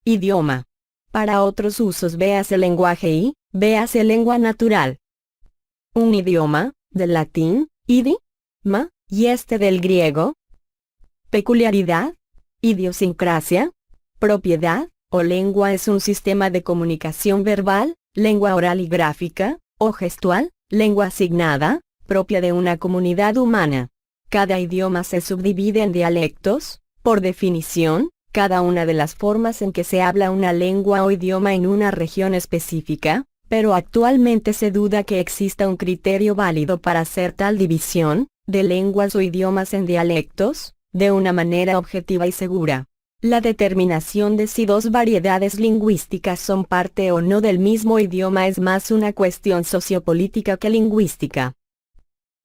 Idioma. Para otros usos véase lenguaje y, véase lengua natural. Un idioma, del latín, idi, ma, y del griego. Peculiaridad, idiosincrasia, propiedad, o lengua es un sistema de comunicación verbal, lengua oral y gráfica, o gestual, lengua asignada, propia de una comunidad humana. Cada idioma se subdivide en dialectos, por definición, cada una de las formas en que se habla una lengua o idioma en una región específica, pero actualmente se duda que exista un criterio válido para hacer tal división, de lenguas o idiomas en dialectos, de una manera objetiva y segura. La determinación de si dos variedades lingüísticas son parte o no del mismo idioma es más una cuestión sociopolítica que lingüística.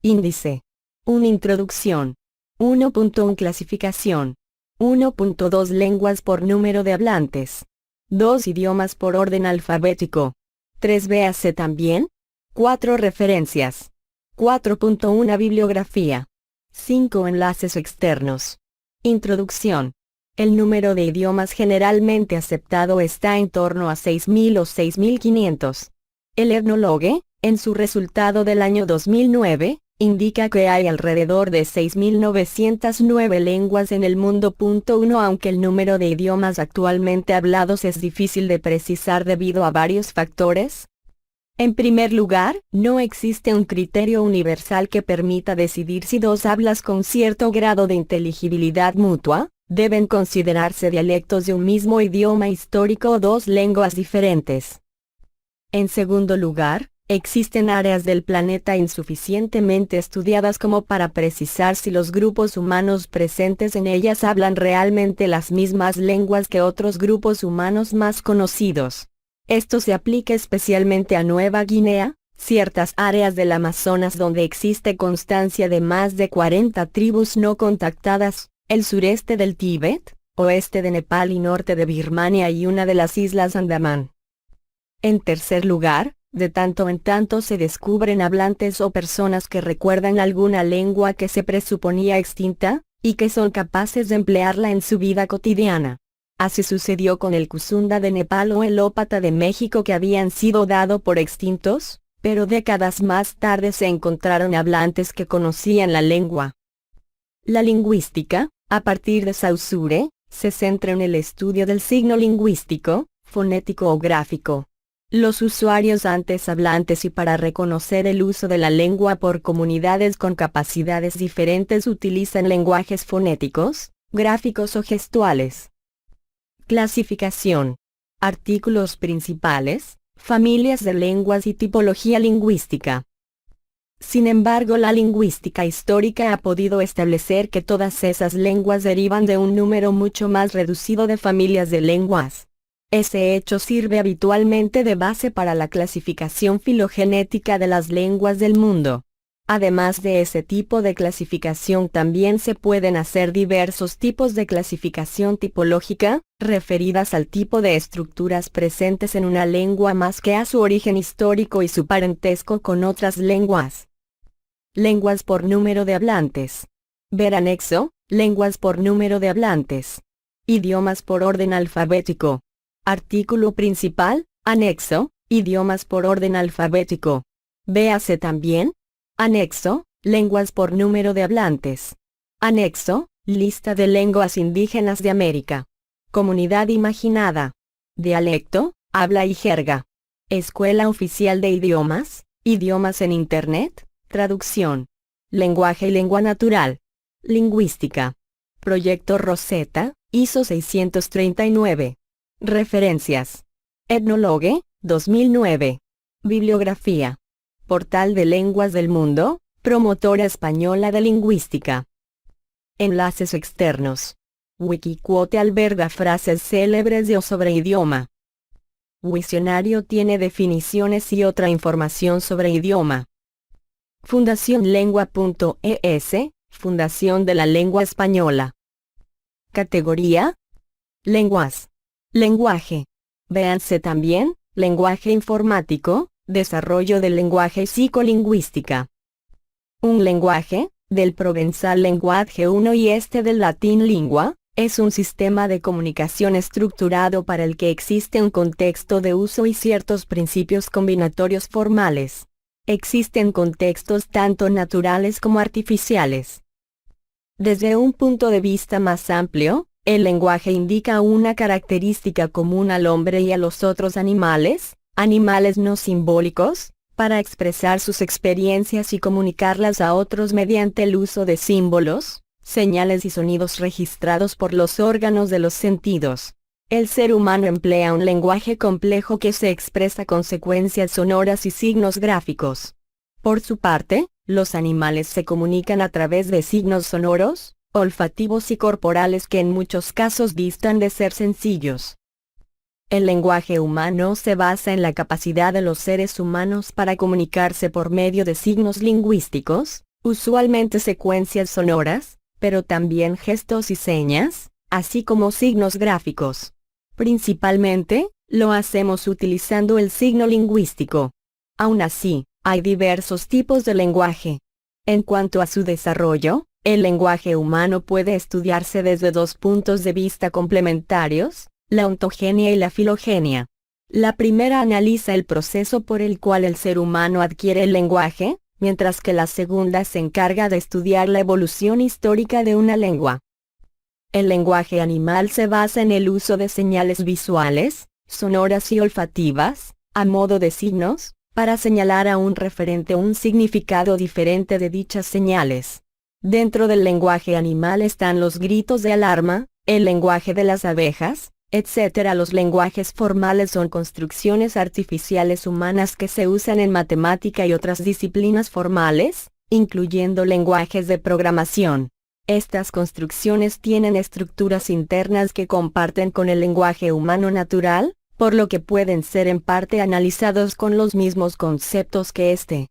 Índice. 1. Introducción. 1.1 Clasificación. 1.2 Lenguas por número de hablantes. 2 Idiomas por orden alfabético. 3 Véase también. 4 Referencias. 4.1 Bibliografía. 5 Enlaces externos. Introducción. El número de idiomas generalmente aceptado está en torno a 6.000 o 6.500. El Ethnologue, en su resultado del año 2009, indica que hay alrededor de 6.909 lenguas en el mundo. 1 Aunque el número de idiomas actualmente hablados es difícil de precisar debido a varios factores. En primer lugar, no existe un criterio universal que permita decidir si dos hablas con cierto grado de inteligibilidad mutua deben considerarse dialectos de un mismo idioma histórico o dos lenguas diferentes. En segundo lugar, existen áreas del planeta insuficientemente estudiadas como para precisar si los grupos humanos presentes en ellas hablan realmente las mismas lenguas que otros grupos humanos más conocidos. Esto se aplica especialmente a Nueva Guinea, ciertas áreas del Amazonas donde existe constancia de más de 40 tribus no contactadas, el sureste del Tíbet, oeste de Nepal y norte de Birmania y una de las islas Andamán. En tercer lugar, de tanto en tanto se descubren hablantes o personas que recuerdan alguna lengua que se presuponía extinta, y que son capaces de emplearla en su vida cotidiana. Así sucedió con el Kusunda de Nepal o el Ópata de México que habían sido dados por extintos, pero décadas más tarde se encontraron hablantes que conocían la lengua. La lingüística, a partir de Saussure, se centra en el estudio del signo lingüístico, fonético o gráfico. Los usuarios antes hablantes y para reconocer el uso de la lengua por comunidades con capacidades diferentes utilizan lenguajes fonéticos, gráficos o gestuales. Clasificación. Artículos principales, familias de lenguas y tipología lingüística. Sin embargo, la lingüística histórica ha podido establecer que todas esas lenguas derivan de un número mucho más reducido de familias de lenguas. Ese hecho sirve habitualmente de base para la clasificación filogenética de las lenguas del mundo. Además de ese tipo de clasificación también se pueden hacer diversos tipos de clasificación tipológica, referidas al tipo de estructuras presentes en una lengua más que a su origen histórico y su parentesco con otras lenguas. Lenguas por número de hablantes. Ver anexo, lenguas por número de hablantes. Idiomas por orden alfabético. Artículo principal, anexo, idiomas por orden alfabético. Véase también. Anexo, lenguas por número de hablantes. Anexo, lista de lenguas indígenas de América. Comunidad imaginada. Dialecto, habla y jerga. Escuela Oficial de Idiomas, idiomas en Internet, traducción. Lenguaje y lengua natural. Lingüística. Proyecto Rosetta, ISO 639. Referencias. Ethnologue, 2009. Bibliografía. Portal de Lenguas del Mundo, Promotora Española de Lingüística. Enlaces externos. Wikiquote alberga frases célebres de o sobre idioma. Wikcionario tiene definiciones y otra información sobre idioma. Fundacionlengua.es, Fundación de la Lengua Española. Categoría: Lenguas. Lenguaje. Véanse también, lenguaje informático, desarrollo del lenguaje y psicolingüística. Un lenguaje, del provenzal lenguaje 1 y del latín lingua, Es un sistema de comunicación estructurado para el que existe un contexto de uso y ciertos principios combinatorios formales. Existen contextos tanto naturales como artificiales. Desde un punto de vista más amplio, el lenguaje indica una característica común al hombre y a los otros animales, animales no simbólicos, para expresar sus experiencias y comunicarlas a otros mediante el uso de símbolos, señales y sonidos registrados por los órganos de los sentidos. El ser humano emplea un lenguaje complejo que se expresa con secuencias sonoras y signos gráficos. Por su parte, los animales se comunican a través de signos sonoros, olfativos y corporales que en muchos casos distan de ser sencillos. El lenguaje humano se basa en la capacidad de los seres humanos para comunicarse por medio de signos lingüísticos, usualmente secuencias sonoras, pero también gestos y señas, así como signos gráficos. Principalmente, lo hacemos utilizando el signo lingüístico. Aún así, hay diversos tipos de lenguaje. En cuanto a su desarrollo, el lenguaje humano puede estudiarse desde dos puntos de vista complementarios, la ontogenia y la filogenia. La primera analiza el proceso por el cual el ser humano adquiere el lenguaje, mientras que la segunda se encarga de estudiar la evolución histórica de una lengua. El lenguaje animal se basa en el uso de señales visuales, sonoras y olfativas, a modo de signos, para señalar a un referente un significado diferente de dichas señales. Dentro del lenguaje animal están los gritos de alarma, el lenguaje de las abejas, etc. Los lenguajes formales son construcciones artificiales humanas que se usan en matemática y otras disciplinas formales, incluyendo lenguajes de programación. Estas construcciones tienen estructuras internas que comparten con el lenguaje humano natural, por lo que pueden ser en parte analizados con los mismos conceptos que este.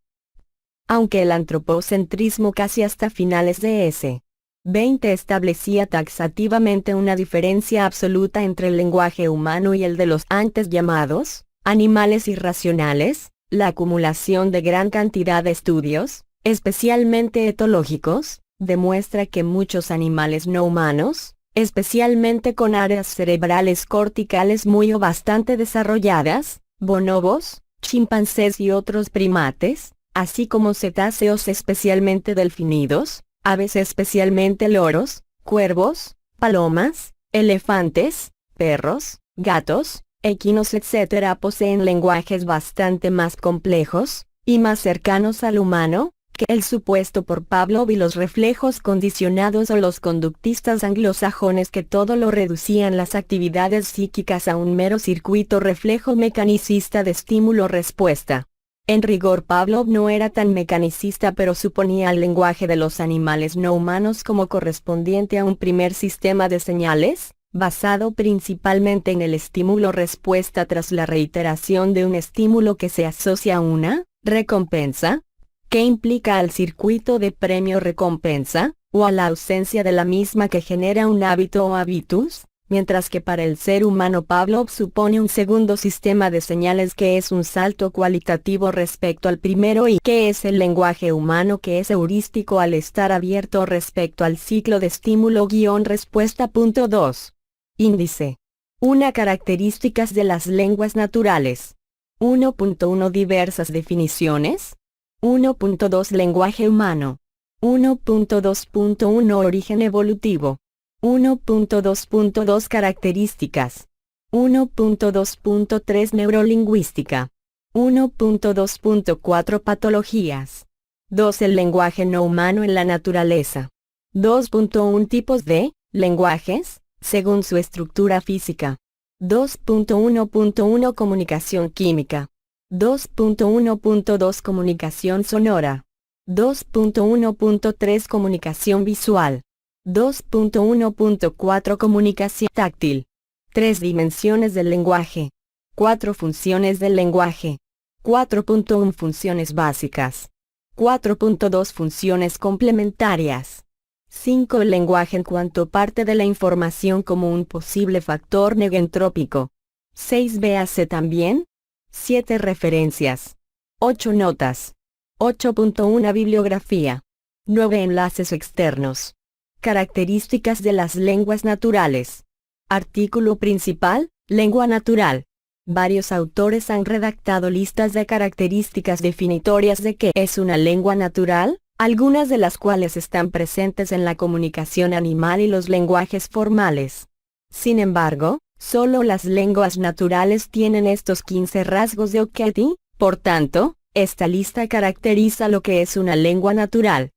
Aunque el antropocentrismo casi hasta finales de s. 20 establecía taxativamente una diferencia absoluta entre el lenguaje humano y el de los antes llamados animales irracionales, la acumulación de gran cantidad de estudios, especialmente etológicos, demuestra que muchos animales no humanos, especialmente con áreas cerebrales corticales muy o bastante desarrolladas, bonobos, chimpancés y otros primates, así como cetáceos especialmente delfinidos, aves especialmente loros, cuervos, palomas, elefantes, perros, gatos, equinos etc. poseen lenguajes bastante más complejos, y más cercanos al humano, que el supuesto por Pavlov y los reflejos condicionados o los conductistas anglosajones que todo lo reducían las actividades psíquicas a un mero circuito reflejo mecanicista de estímulo-respuesta. En rigor Pavlov no era tan mecanicista pero suponía al lenguaje de los animales no humanos como correspondiente a un primer sistema de señales, basado principalmente en el estímulo-respuesta tras la reiteración de un estímulo que se asocia a una recompensa, que implica al circuito de premio-recompensa, o a la ausencia de la misma que genera un hábito o habitus, mientras que para el ser humano Pavlov supone un segundo sistema de señales que es un salto cualitativo respecto al primero y que es el lenguaje humano que es heurístico al estar abierto respecto al ciclo de estímulo-respuesta. 2. Índice. Una características de las lenguas naturales. 1.1 Diversas definiciones. 1.2 Lenguaje humano. 1.2.1 Origen evolutivo. 1.2.2 Características. 1.2.3 Neurolingüística. 1.2.4 Patologías. 2 El lenguaje no humano en la naturaleza. 2.1 Tipos de lenguajes, según su estructura física. 2.1.1 Comunicación química. 2.1.2 Comunicación sonora. 2.1.3 Comunicación visual. 2.1.4 Comunicación táctil. 3 dimensiones del lenguaje. 4 funciones del lenguaje. 4.1 Funciones básicas. 4.2 Funciones complementarias. 5 El lenguaje en cuanto parte de la información como un posible factor negentrópico. 6 Véase también. 7 Referencias. 8 Notas. 8.1 Bibliografía. 9 Enlaces externos. Características de las lenguas naturales. Artículo principal, lengua natural. Varios autores han redactado listas de características definitorias de qué es una lengua natural, algunas de las cuales están presentes en la comunicación animal y los lenguajes formales. Sin embargo, solo las lenguas naturales tienen estos 15 rasgos de O'Keefe, por tanto, esta lista caracteriza lo que es una lengua natural.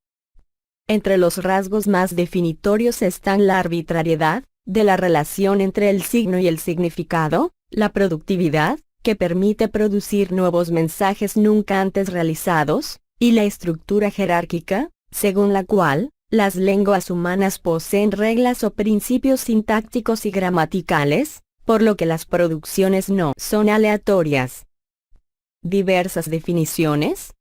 Entre los rasgos más definitorios están la arbitrariedad, de la relación entre el signo y el significado, la productividad, que permite producir nuevos mensajes nunca antes realizados, y la estructura jerárquica, según la cual, las lenguas humanas poseen reglas o principios sintácticos y gramaticales, por lo que las producciones no son aleatorias. Diversas definiciones.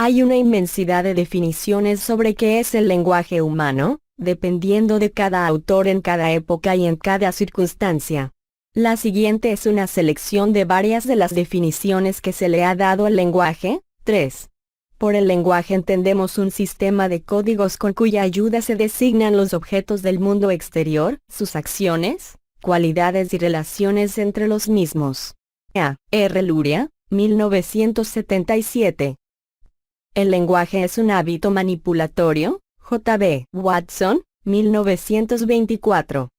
Hay una inmensidad de definiciones sobre qué es el lenguaje humano, dependiendo de cada autor en cada época y en cada circunstancia. La siguiente es una selección de varias de las definiciones que se le ha dado al lenguaje. 3. Por el lenguaje entendemos un sistema de códigos con cuya ayuda se designan los objetos del mundo exterior, sus acciones, cualidades y relaciones entre los mismos. A. R. Luria, 1977. El lenguaje es un hábito manipulatorio. J. B. Watson, 1924.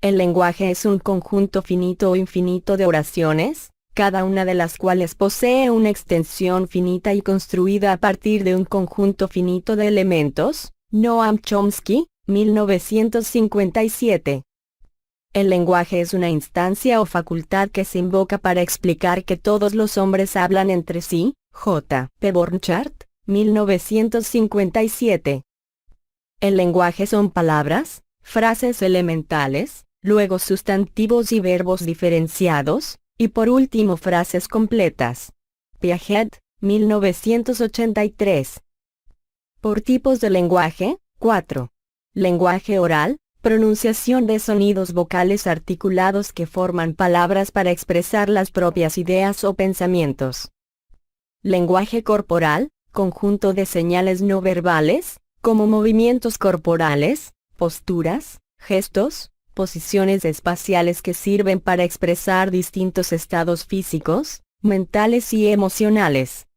El lenguaje es un conjunto finito o infinito de oraciones, cada una de las cuales posee una extensión finita y construida a partir de un conjunto finito de elementos. Noam Chomsky, 1957. El lenguaje es una instancia o facultad que se invoca para explicar que todos los hombres hablan entre sí. J. P. Borchardt, 1957. El lenguaje son palabras, frases elementales, luego sustantivos y verbos diferenciados, y por último frases completas. Piaget, 1983. Por tipos de lenguaje. 4. Lenguaje oral, pronunciación de sonidos vocales articulados que forman palabras para expresar las propias ideas o pensamientos. Lenguaje corporal, conjunto de señales no verbales, como movimientos corporales, posturas, gestos, posiciones espaciales que sirven para expresar distintos estados físicos, mentales y emocionales.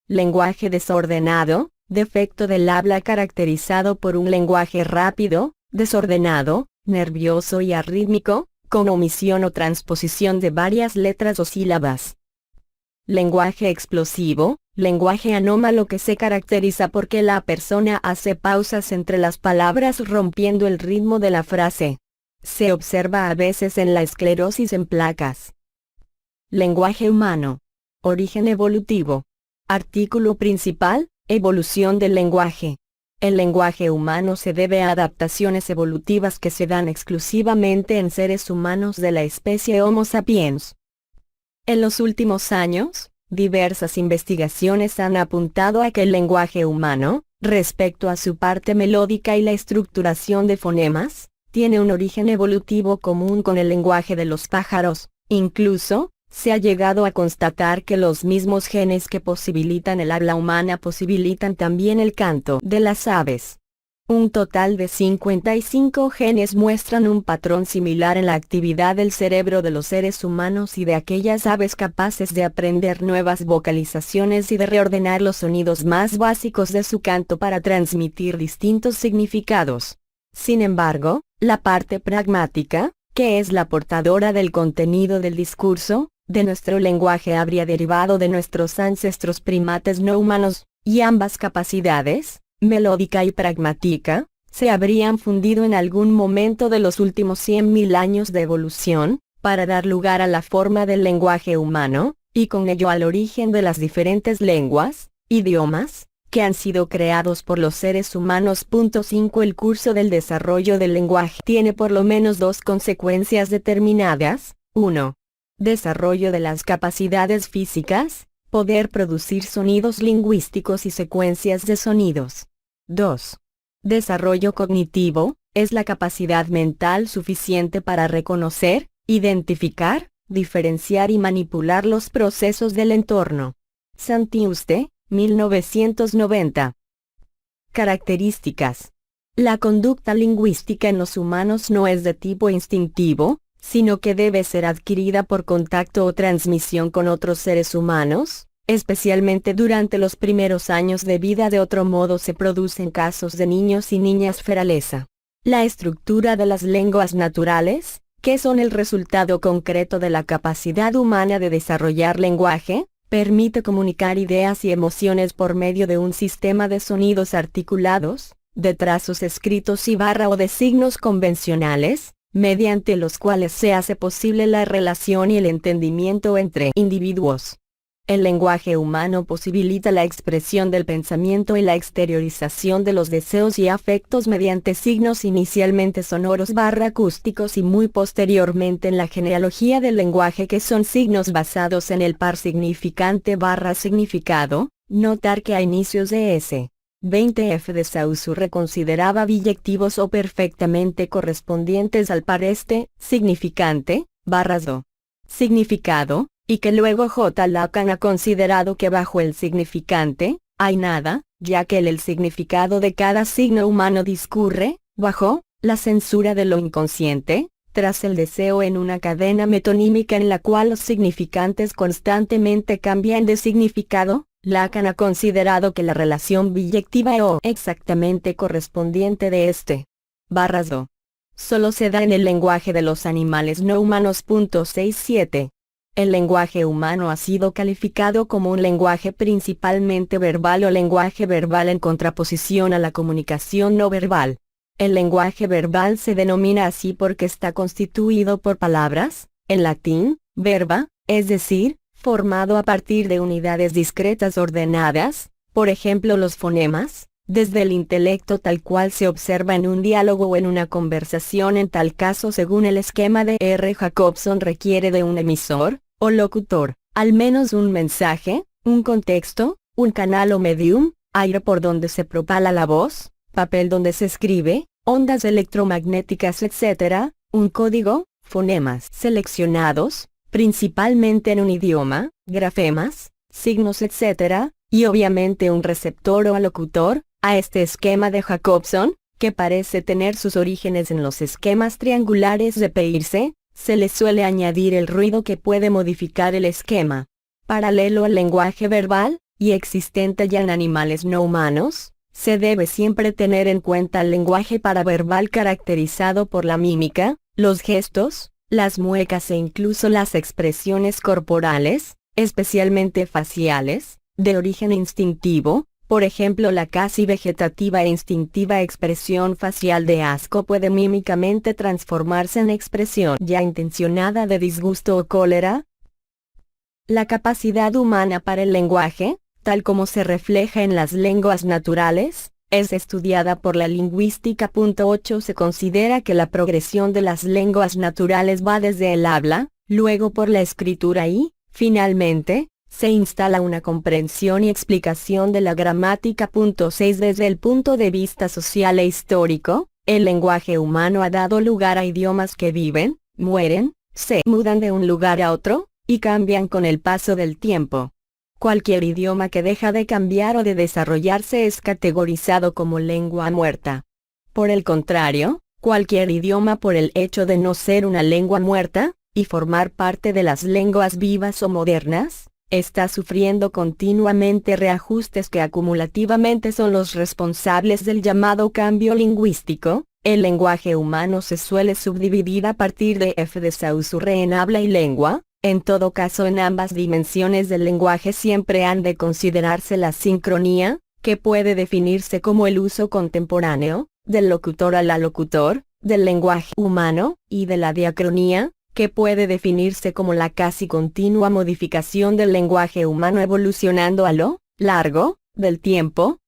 Lenguaje desordenado, defecto del habla caracterizado por un lenguaje rápido, desordenado, nervioso y arrítmico, con omisión o transposición de varias letras o sílabas. Lenguaje explosivo, lenguaje anómalo que se caracteriza porque la persona hace pausas entre las palabras rompiendo el ritmo de la frase. Se observa a veces en la esclerosis en placas. Lenguaje humano. Origen evolutivo. Artículo principal, evolución del lenguaje. El lenguaje humano se debe a adaptaciones evolutivas que se dan exclusivamente en seres humanos de la especie Homo sapiens. En los últimos años, diversas investigaciones han apuntado a que el lenguaje humano, respecto a su parte melódica y la estructuración de fonemas, tiene un origen evolutivo común con el lenguaje de los pájaros. Incluso, se ha llegado a constatar que los mismos genes que posibilitan el habla humana posibilitan también el canto de las aves. Un total de 55 genes muestran un patrón similar en la actividad del cerebro de los seres humanos y de aquellas aves capaces de aprender nuevas vocalizaciones y de reordenar los sonidos más básicos de su canto para transmitir distintos significados. Sin embargo, la parte pragmática, que es la portadora del contenido del discurso, de nuestro lenguaje habría derivado de nuestros ancestros primates no humanos, y ambas capacidades, melódica y pragmática, se habrían fundido en algún momento de los últimos 100.000 años de evolución, para dar lugar a la forma del lenguaje humano, y con ello al origen de las diferentes lenguas, idiomas, que han sido creados por los seres humanos. 5. El curso del desarrollo del lenguaje tiene por lo menos dos consecuencias determinadas. 1. Desarrollo de las capacidades físicas, poder producir sonidos lingüísticos y secuencias de sonidos. 2. Desarrollo cognitivo, es la capacidad mental suficiente para reconocer, identificar, diferenciar y manipular los procesos del entorno. Santiuste, 1990. Características. La conducta lingüística en los humanos no es de tipo instintivo, sino que debe ser adquirida por contacto o transmisión con otros seres humanos, especialmente durante los primeros años de vida. De otro modo se producen casos de niños y niñas feraleza. La estructura de las lenguas naturales, que son el resultado concreto de la capacidad humana de desarrollar lenguaje, permite comunicar ideas y emociones por medio de un sistema de sonidos articulados, de trazos escritos y barra o de signos convencionales, mediante los cuales se hace posible la relación y el entendimiento entre individuos. El lenguaje humano posibilita la expresión del pensamiento y la exteriorización de los deseos y afectos mediante signos inicialmente sonoros barra acústicos y muy posteriormente en la genealogía del lenguaje, que son signos basados en el par significante barra significado. Notar que a inicios de S. 20F de Saussure consideraba biyectivos o perfectamente correspondientes al par significante, barras do. Significado, y que luego J. Lacan ha considerado que bajo el significante, hay nada, ya que el significado de cada signo humano discurre, bajo, la censura de lo inconsciente, tras el deseo en una cadena metonímica en la cual los significantes constantemente cambian de significado. Lacan ha considerado que la relación biyectiva o exactamente correspondiente de barras do solo se da en el lenguaje de los animales no humanos. 67. El lenguaje humano ha sido calificado como un lenguaje principalmente verbal o lenguaje verbal en contraposición a la comunicación no verbal. El lenguaje verbal se denomina así porque está constituido por palabras, en latín, verba, es decir, formado a partir de unidades discretas ordenadas, por ejemplo los fonemas, desde el intelecto tal cual se observa en un diálogo o en una conversación. En tal caso, según el esquema de R. Jacobson, requiere de un emisor, o locutor, al menos un mensaje, un contexto, un canal o medium, aire por donde se propala la voz, papel donde se escribe, ondas electromagnéticas, etc., un código, fonemas seleccionados, principalmente en un idioma, grafemas, signos, etc., y obviamente un receptor o alocutor. A este esquema de Jacobson, que parece tener sus orígenes en los esquemas triangulares de Peirce, se le suele añadir el ruido que puede modificar el esquema. Paralelo al lenguaje verbal, y existente ya en animales no humanos, se debe siempre tener en cuenta el lenguaje paraverbal caracterizado por la mímica, los gestos, las muecas e incluso las expresiones corporales, especialmente faciales, de origen instintivo. Por ejemplo, la casi vegetativa e instintiva expresión facial de asco puede mímicamente transformarse en expresión ya intencionada de disgusto o cólera. La capacidad humana para el lenguaje, tal como se refleja en las lenguas naturales, es estudiada por la lingüística. 8. Se considera que la progresión de las lenguas naturales va desde el habla, luego por la escritura y, finalmente, se instala una comprensión y explicación de la gramática. 6. Desde el punto de vista social e histórico, el lenguaje humano ha dado lugar a idiomas que viven, mueren, se mudan de un lugar a otro, y cambian con el paso del tiempo. Cualquier idioma que deja de cambiar o de desarrollarse es categorizado como lengua muerta. Por el contrario, cualquier idioma, por el hecho de no ser una lengua muerta, y formar parte de las lenguas vivas o modernas, está sufriendo continuamente reajustes que acumulativamente son los responsables del llamado cambio lingüístico. El lenguaje humano se suele subdividir a partir de F. de Saussure en habla y lengua. En todo caso, en ambas dimensiones del lenguaje siempre han de considerarse la sincronía, que puede definirse como el uso contemporáneo, del locutor al alocutor, del lenguaje humano, y de la diacronía, que puede definirse como la casi continua modificación del lenguaje humano evolucionando a lo largo del tiempo.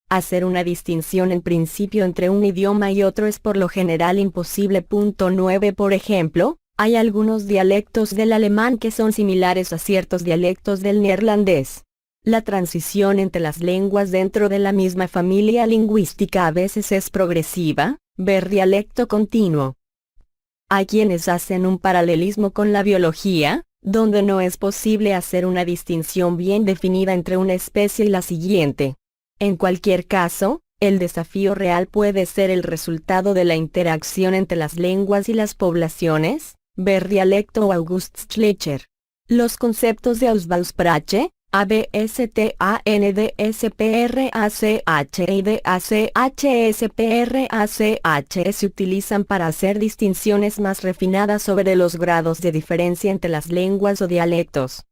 Hacer una distinción en principio entre un idioma y otro es por lo general imposible. 9. Por ejemplo, hay algunos dialectos del alemán que son similares a ciertos dialectos del neerlandés. La transición entre las lenguas dentro de la misma familia lingüística a veces es progresiva, ver dialecto continuo. Hay quienes hacen un paralelismo con la biología, donde no es posible hacer una distinción bien definida entre una especie y la siguiente. En cualquier caso, El desafío real puede ser el resultado de la interacción entre las lenguas y las poblaciones, ver dialecto o August Schleicher. Los conceptos de Ausbausprache, ABSTANDSPRACH y DACHSPRACH se utilizan para hacer distinciones más refinadas sobre los grados de diferencia entre las lenguas o dialectos.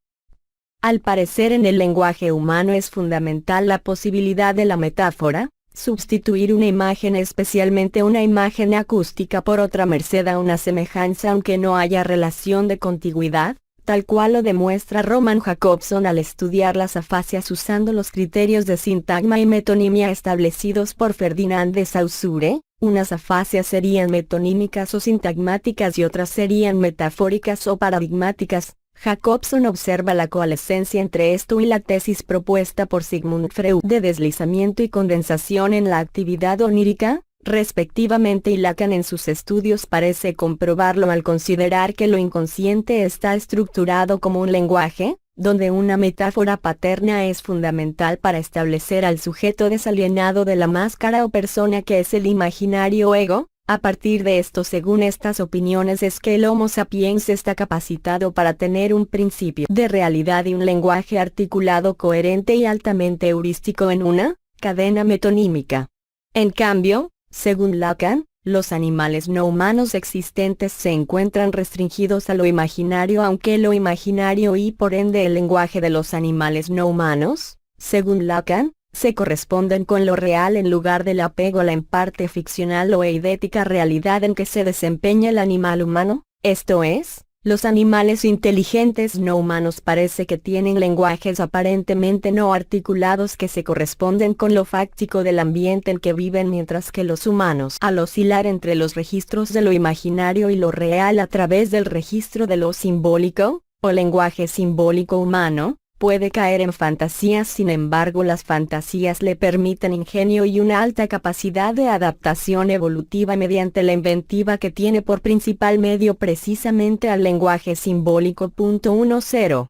Al parecer en el lenguaje humano es fundamental la posibilidad de la metáfora, sustituir una imagen, especialmente una imagen acústica, por otra merced a una semejanza aunque no haya relación de contigüidad, tal cual lo demuestra Roman Jakobson al estudiar las afasias usando los criterios de sintagma y metonimia establecidos por Ferdinand de Saussure. Unas afasias serían metonímicas o sintagmáticas y otras serían metafóricas o paradigmáticas. Jakobson observa la coalescencia entre esto y la tesis propuesta por Sigmund Freud de deslizamiento y condensación en la actividad onírica, respectivamente, y Lacan en sus estudios parece comprobarlo al considerar que lo inconsciente está estructurado como un lenguaje, donde una metáfora paterna es fundamental para establecer al sujeto desalienado de la máscara o persona que es el imaginario ego. A partir de esto, según estas opiniones, es que el Homo sapiens está capacitado para tener un principio de realidad y un lenguaje articulado, coherente y altamente heurístico en una cadena metonímica. En cambio, según Lacan, los animales no humanos existentes se encuentran restringidos a lo imaginario, aunque lo imaginario y por ende el lenguaje de los animales no humanos, según Lacan, se corresponden con lo real en lugar del apego a la en parte ficcional o eidética realidad en que se desempeña el animal humano. Esto es, los animales inteligentes no humanos parece que tienen lenguajes aparentemente no articulados que se corresponden con lo fáctico del ambiente en que viven, mientras que los humanos, al oscilar entre los registros de lo imaginario y lo real a través del registro de lo simbólico, o lenguaje simbólico humano, puede caer en fantasías. Sin embargo, las fantasías le permiten ingenio y una alta capacidad de adaptación evolutiva mediante la inventiva que tiene por principal medio precisamente al lenguaje simbólico. 10.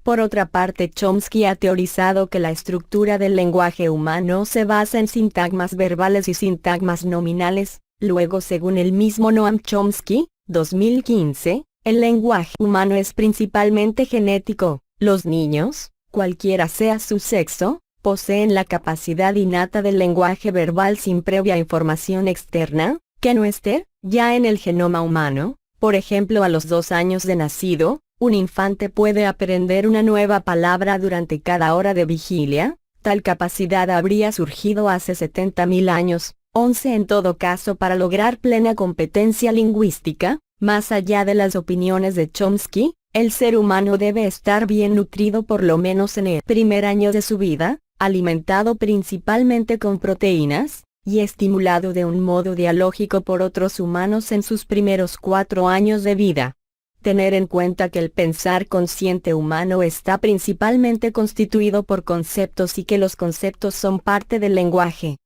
Por otra parte, Chomsky ha teorizado que la estructura del lenguaje humano se basa en sintagmas verbales y sintagmas nominales. Luego, según el mismo Noam Chomsky, 2015, el lenguaje humano es principalmente genético. Los niños, cualquiera sea su sexo, poseen la capacidad innata del lenguaje verbal sin previa información externa, que no esté ya en el genoma humano. Por ejemplo, a los 2 años de nacido, un infante puede aprender una nueva palabra durante cada hora de vigilia. Tal capacidad habría surgido hace 70.000 años, 11 en todo caso, para lograr plena competencia lingüística. Más allá de las opiniones de Chomsky, el ser humano debe estar bien nutrido por lo menos en el primer año de su vida, alimentado principalmente con proteínas, y estimulado de un modo dialógico por otros humanos en sus primeros 4 años de vida. Tener en cuenta que el pensar consciente humano está principalmente constituido por conceptos y que los conceptos son parte del lenguaje.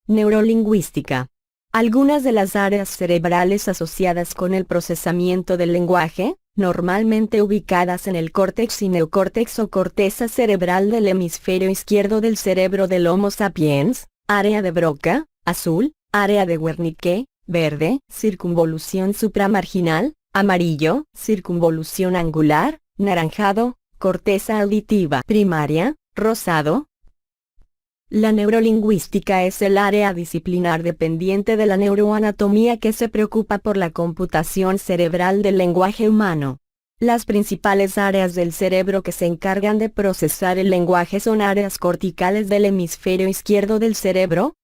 Neurolingüística. Algunas de las áreas cerebrales asociadas con el procesamiento del lenguaje, normalmente ubicadas en el córtex y neocórtex o corteza cerebral del hemisferio izquierdo del cerebro del Homo sapiens, área de Broca, azul, área de Wernicke, verde, circunvolución supramarginal, amarillo, circunvolución angular, naranjado, corteza auditiva primaria, rosado. La neurolingüística es el área disciplinar dependiente de la neuroanatomía que se preocupa por la computación cerebral del lenguaje humano. Las principales áreas del cerebro que se encargan de procesar el lenguaje son áreas corticales del hemisferio izquierdo del cerebro,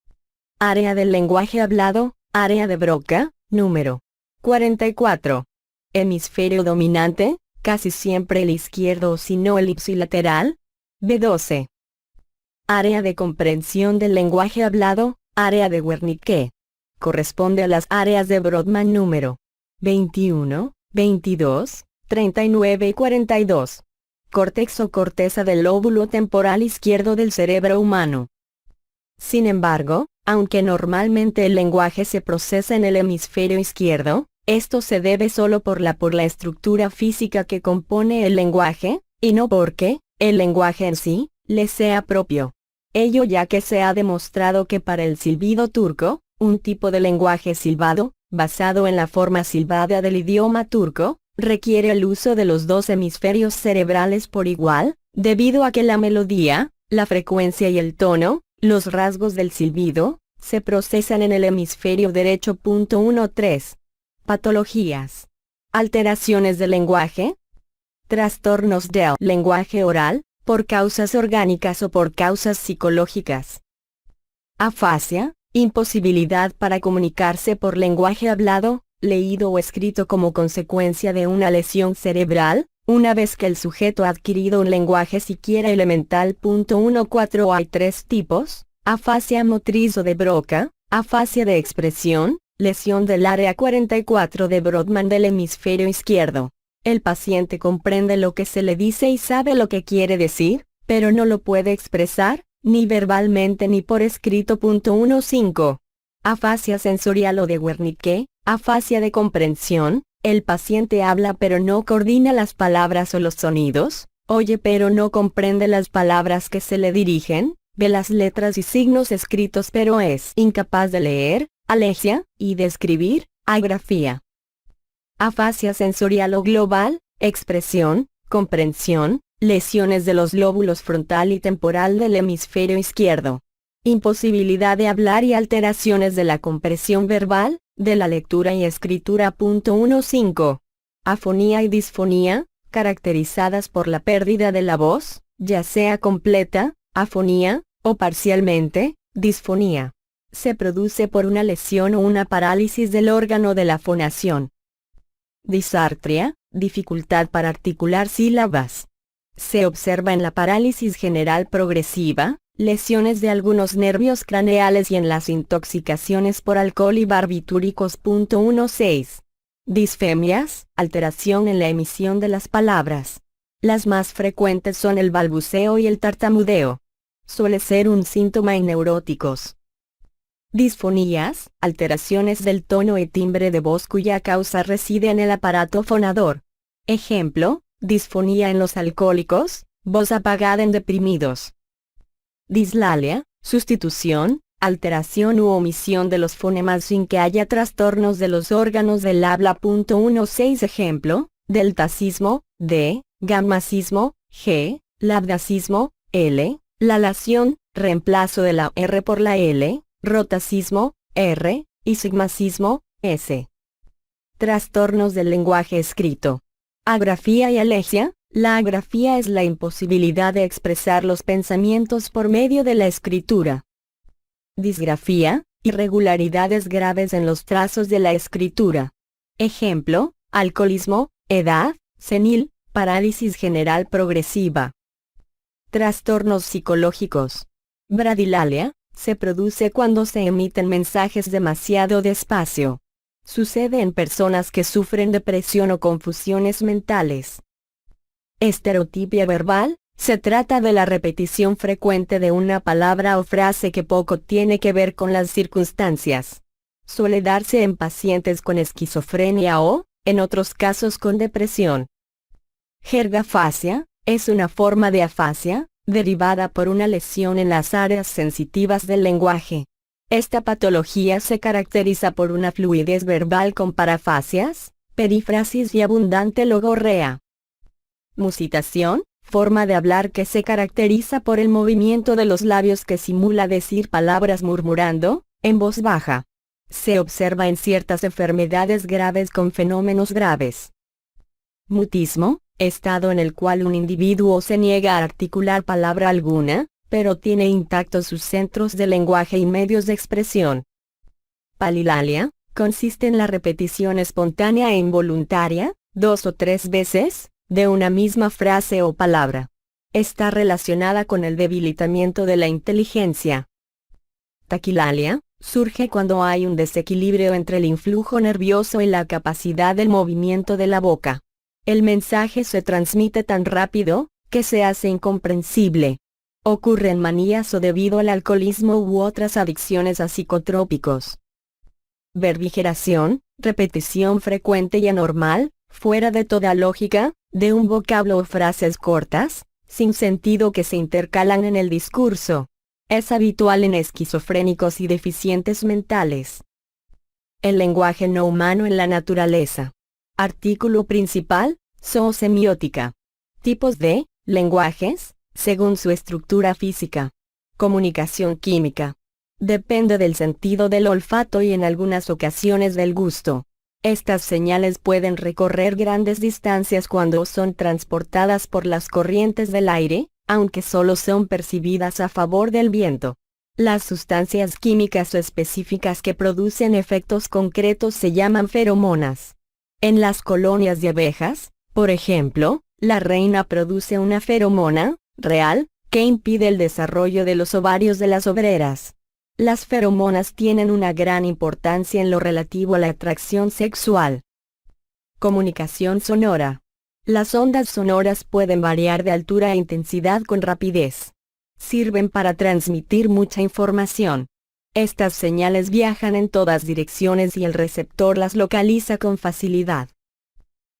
área del lenguaje hablado, área de Broca, número 44. Hemisferio dominante, casi siempre el izquierdo o si no el ipsilateral, B12. Área de comprensión del lenguaje hablado, área de Wernicke. Corresponde a las áreas de Brodmann número 21, 22, 39 y 42. Córtex o corteza del lóbulo temporal izquierdo del cerebro humano. Sin embargo, aunque normalmente el lenguaje se procesa en el hemisferio izquierdo, esto se debe solo por la estructura física que compone el lenguaje, y no porque el lenguaje en sí le sea propio. Ello ya que se ha demostrado que para el silbido turco, un tipo de lenguaje silbado, basado en la forma silbada del idioma turco, requiere el uso de los dos hemisferios cerebrales por igual, debido a que la melodía, la frecuencia y el tono, los rasgos del silbido, se procesan en el hemisferio derecho. 13. Patologías. Alteraciones del lenguaje. Trastornos del lenguaje oral, por causas orgánicas o por causas psicológicas. Afasia, imposibilidad para comunicarse por lenguaje hablado, leído o escrito como consecuencia de una lesión cerebral, una vez que el sujeto ha adquirido un lenguaje siquiera elemental. 14. Hay tres tipos: afasia motriz o de Broca, afasia de expresión, lesión del área 44 de Brodmann del hemisferio izquierdo. El paciente comprende lo que se le dice y sabe lo que quiere decir, pero no lo puede expresar, ni verbalmente ni por escrito. 15. Afasia sensorial o de Wernicke, afasia de comprensión. El paciente habla pero no coordina las palabras o los sonidos, oye pero no comprende las palabras que se le dirigen, ve las letras y signos escritos pero es incapaz de leer, alexia, y de escribir, agrafía. Afasia sensorial o global, expresión, comprensión, lesiones de los lóbulos frontal y temporal del hemisferio izquierdo. Imposibilidad de hablar y alteraciones de la comprensión verbal, de la lectura y escritura. 15. Afonía y disfonía, caracterizadas por la pérdida de la voz, ya sea completa, afonía, o parcialmente, disfonía. Se produce por una lesión o una parálisis del órgano de la fonación. Disartria, dificultad para articular sílabas. Se observa en la parálisis general progresiva, lesiones de algunos nervios craneales y en las intoxicaciones por alcohol y barbitúricos. 16. Disfemias, alteración en la emisión de las palabras. Las más frecuentes son el balbuceo y el tartamudeo. Suele ser un síntoma en neuróticos. Disfonías, alteraciones del tono y timbre de voz cuya causa reside en el aparato fonador. Ejemplo, disfonía en los alcohólicos, voz apagada en deprimidos. Dislalia, sustitución, alteración u omisión de los fonemas sin que haya trastornos de los órganos del habla. 16. Ejemplo, deltacismo, D, gammacismo, G, labdacismo, L, lalación, reemplazo de la R por la L, rotacismo, R, y sigmacismo, S. Trastornos del lenguaje escrito. Agrafía y alexia. La agrafía es la imposibilidad de expresar los pensamientos por medio de la escritura. Disgrafía, irregularidades graves en los trazos de la escritura. Ejemplo, alcoholismo, edad, senil, parálisis general progresiva. Trastornos psicológicos. Bradilalia, se produce cuando se emiten mensajes demasiado despacio. Sucede en personas que sufren depresión o confusiones mentales. Estereotipia verbal, se trata de la repetición frecuente de una palabra o frase que poco tiene que ver con las circunstancias. Suele darse en pacientes con esquizofrenia o, en otros casos con depresión. Jergafasia, es una forma de afasia, derivada por una lesión en las áreas sensitivas del lenguaje. Esta patología se caracteriza por una fluidez verbal con parafasias, perífrasis y abundante logorrea. Musitación, forma de hablar que se caracteriza por el movimiento de los labios que simula decir palabras murmurando, en voz baja. Se observa en ciertas enfermedades graves con fenómenos graves. Mutismo, estado en el cual un individuo se niega a articular palabra alguna, pero tiene intactos sus centros de lenguaje y medios de expresión. Palilalia, consiste en la repetición espontánea e involuntaria, 2 o 3 veces, de una misma frase o palabra. Está relacionada con el debilitamiento de la inteligencia. Taquilalia, surge cuando hay un desequilibrio entre el influjo nervioso y la capacidad del movimiento de la boca. El mensaje se transmite tan rápido, que se hace incomprensible. Ocurre en manías o debido al alcoholismo u otras adicciones a psicotrópicos. Verbigeración, repetición frecuente y anormal, fuera de toda lógica, de un vocablo o frases cortas, sin sentido que se intercalan en el discurso. Es habitual en esquizofrénicos y deficientes mentales. El lenguaje no humano en la naturaleza. Artículo principal, zoosemiótica. Tipos de lenguajes, según su estructura física. Comunicación química. Depende del sentido del olfato y en algunas ocasiones del gusto. Estas señales pueden recorrer grandes distancias cuando son transportadas por las corrientes del aire, aunque solo son percibidas a favor del viento. Las sustancias químicas o específicas que producen efectos concretos se llaman feromonas. En las colonias de abejas, por ejemplo, la reina produce una feromona real que impide el desarrollo de los ovarios de las obreras. Las feromonas tienen una gran importancia en lo relativo a la atracción sexual. Comunicación sonora. Las ondas sonoras pueden variar de altura e intensidad con rapidez. Sirven para transmitir mucha información. Estas señales viajan en todas direcciones y el receptor las localiza con facilidad.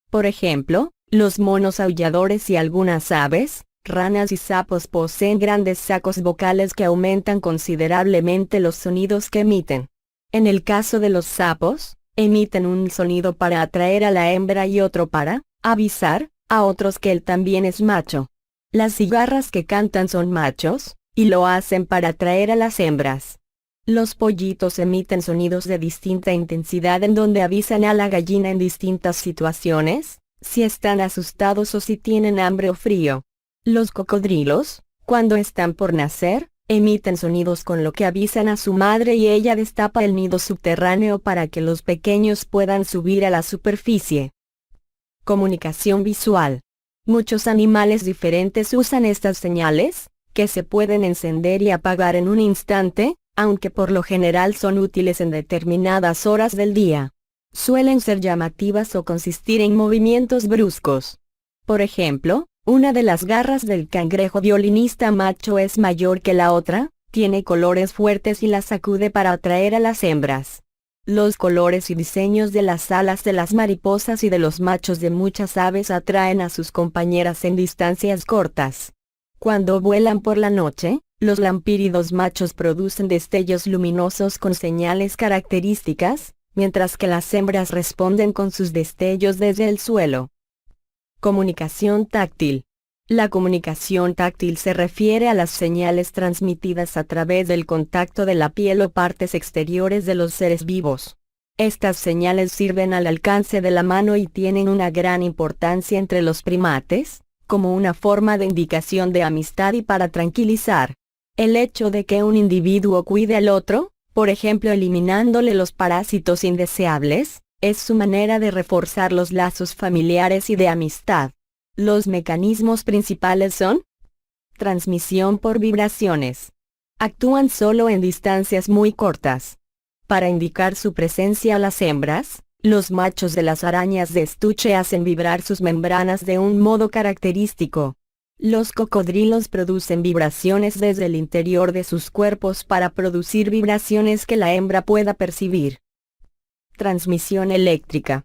Por ejemplo, los monos aulladores y algunas aves, ranas y sapos poseen grandes sacos vocales que aumentan considerablemente los sonidos que emiten. En el caso de los sapos, emiten un sonido para atraer a la hembra y otro para avisar a otros que él también es macho. Las cigarras que cantan son machos, y lo hacen para atraer a las hembras. Los pollitos emiten sonidos de distinta intensidad en donde avisan a la gallina en distintas situaciones, si están asustados o si tienen hambre o frío. Los cocodrilos, cuando están por nacer, emiten sonidos con lo que avisan a su madre y ella destapa el nido subterráneo para que los pequeños puedan subir a la superficie. Comunicación visual. Muchos animales diferentes usan estas señales, que se pueden encender y apagar en un instante, aunque por lo general son útiles en determinadas horas del día. Suelen ser llamativas o consistir en movimientos bruscos. Por ejemplo, una de las garras del cangrejo violinista macho es mayor que la otra, tiene colores fuertes y la sacude para atraer a las hembras. Los colores y diseños de las alas de las mariposas y de los machos de muchas aves atraen a sus compañeras en distancias cortas. Cuando vuelan por la noche, los lampíridos machos producen destellos luminosos con señales características, mientras que las hembras responden con sus destellos desde el suelo. Comunicación táctil. La comunicación táctil se refiere a las señales transmitidas a través del contacto de la piel o partes exteriores de los seres vivos. Estas señales sirven al alcance de la mano y tienen una gran importancia entre los primates, como una forma de indicación de amistad y para tranquilizar. El hecho de que un individuo cuide al otro, por ejemplo eliminándole los parásitos indeseables, es su manera de reforzar los lazos familiares y de amistad. Los mecanismos principales son: transmisión por vibraciones. Actúan solo en distancias muy cortas. Para indicar su presencia a las hembras, los machos de las arañas de estuche hacen vibrar sus membranas de un modo característico. Los cocodrilos producen vibraciones desde el interior de sus cuerpos para producir vibraciones que la hembra pueda percibir. Transmisión eléctrica.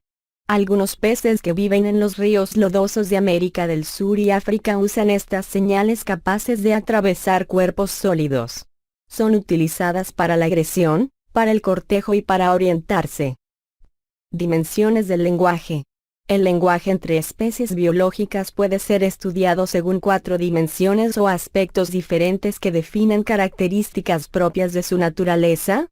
Algunos peces que viven en los ríos lodosos de América del Sur y África usan estas señales capaces de atravesar cuerpos sólidos. Son utilizadas para la agresión, para el cortejo y para orientarse. Dimensiones del lenguaje. El lenguaje entre especies biológicas puede ser estudiado según 4 dimensiones o aspectos diferentes que definen características propias de su naturaleza.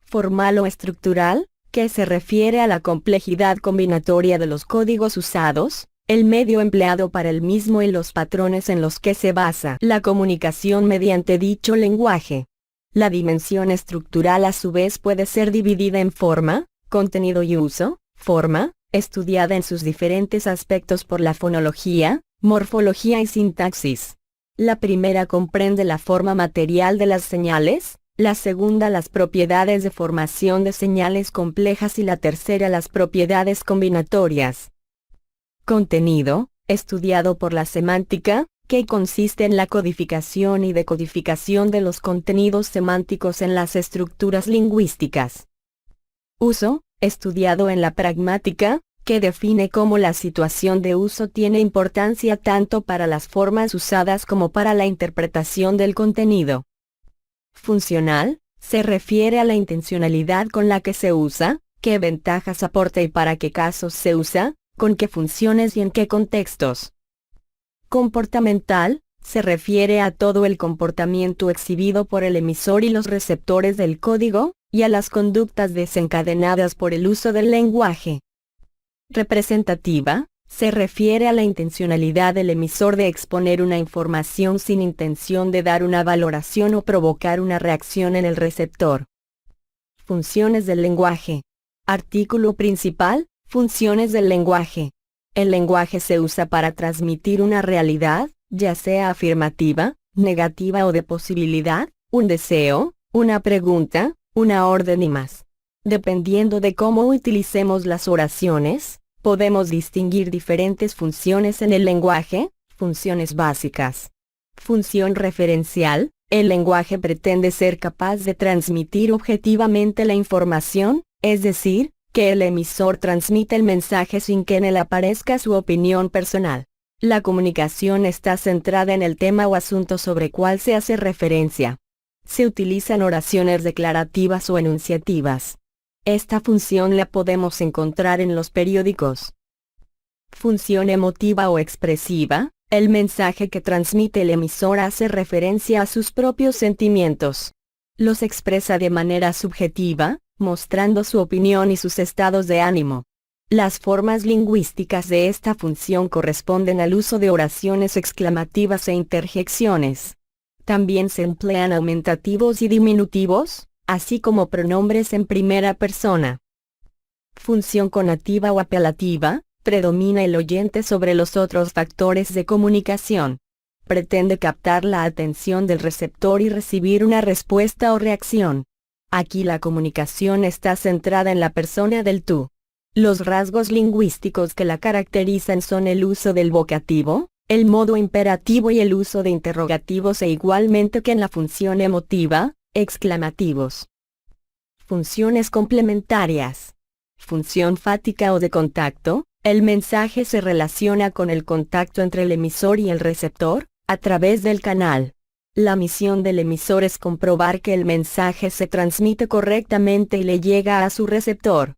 Formal o estructural, que se refiere a la complejidad combinatoria de los códigos usados, el medio empleado para el mismo y los patrones en los que se basa la comunicación mediante dicho lenguaje. La dimensión estructural a su vez puede ser dividida en forma, contenido y uso. Forma, estudiada en sus diferentes aspectos por la fonología, morfología y sintaxis. La primera comprende la forma material de las señales, la segunda las propiedades de formación de señales complejas y la tercera las propiedades combinatorias. Contenido, estudiado por la semántica, que consiste en la codificación y decodificación de los contenidos semánticos en las estructuras lingüísticas. Uso, estudiado en la pragmática, que define cómo la situación de uso tiene importancia tanto para las formas usadas como para la interpretación del contenido. Funcional, se refiere a la intencionalidad con la que se usa, qué ventajas aporta y para qué casos se usa, con qué funciones y en qué contextos. Comportamental, se refiere a todo el comportamiento exhibido por el emisor y los receptores del código, y a las conductas desencadenadas por el uso del lenguaje. Representativa, se refiere a la intencionalidad del emisor de exponer una información sin intención de dar una valoración o provocar una reacción en el receptor. Funciones del lenguaje. Artículo principal, funciones del lenguaje. El lenguaje se usa para transmitir una realidad, ya sea afirmativa, negativa o de posibilidad, un deseo, una pregunta, una orden y más. Dependiendo de cómo utilicemos las oraciones, podemos distinguir diferentes funciones en el lenguaje. Funciones básicas. Función referencial, el lenguaje pretende ser capaz de transmitir objetivamente la información, es decir, que el emisor transmite el mensaje sin que en él aparezca su opinión personal. La comunicación está centrada en el tema o asunto sobre cual se hace referencia. Se utilizan oraciones declarativas o enunciativas. Esta función la podemos encontrar en los periódicos. Función emotiva o expresiva, el mensaje que transmite el emisor hace referencia a sus propios sentimientos. Los expresa de manera subjetiva, mostrando su opinión y sus estados de ánimo. Las formas lingüísticas de esta función corresponden al uso de oraciones exclamativas e interjecciones. También se emplean aumentativos y diminutivos, así como pronombres en primera persona. Función conativa o apelativa, predomina el oyente sobre los otros factores de comunicación. Pretende captar la atención del receptor y recibir una respuesta o reacción. Aquí la comunicación está centrada en la persona del tú. Los rasgos lingüísticos que la caracterizan son el uso del vocativo, el modo imperativo y el uso de interrogativos e igualmente que en la función emotiva, exclamativos. Funciones complementarias. Función fática o de contacto, el mensaje se relaciona con el contacto entre el emisor y el receptor, a través del canal. La misión del emisor es comprobar que el mensaje se transmite correctamente y le llega a su receptor.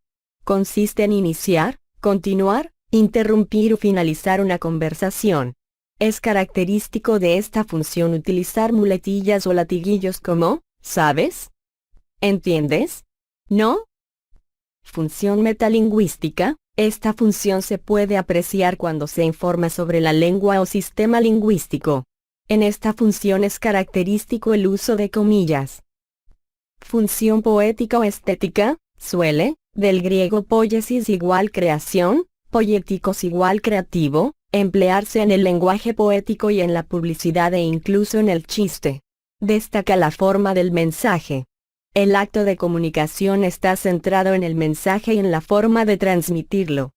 Consiste en iniciar, continuar, interrumpir o finalizar una conversación. Es característico de esta función utilizar muletillas o latiguillos como, ¿sabes? ¿Entiendes? ¿No? Función metalingüística, esta función se puede apreciar cuando se informa sobre la lengua o sistema lingüístico. En esta función es característico el uso de comillas. Función poética o estética, suele, del griego poiesis igual creación, poieticos igual creativo, emplearse en el lenguaje poético y en la publicidad e incluso en el chiste. Destaca la forma del mensaje. El acto de comunicación está centrado en el mensaje y en la forma de transmitirlo.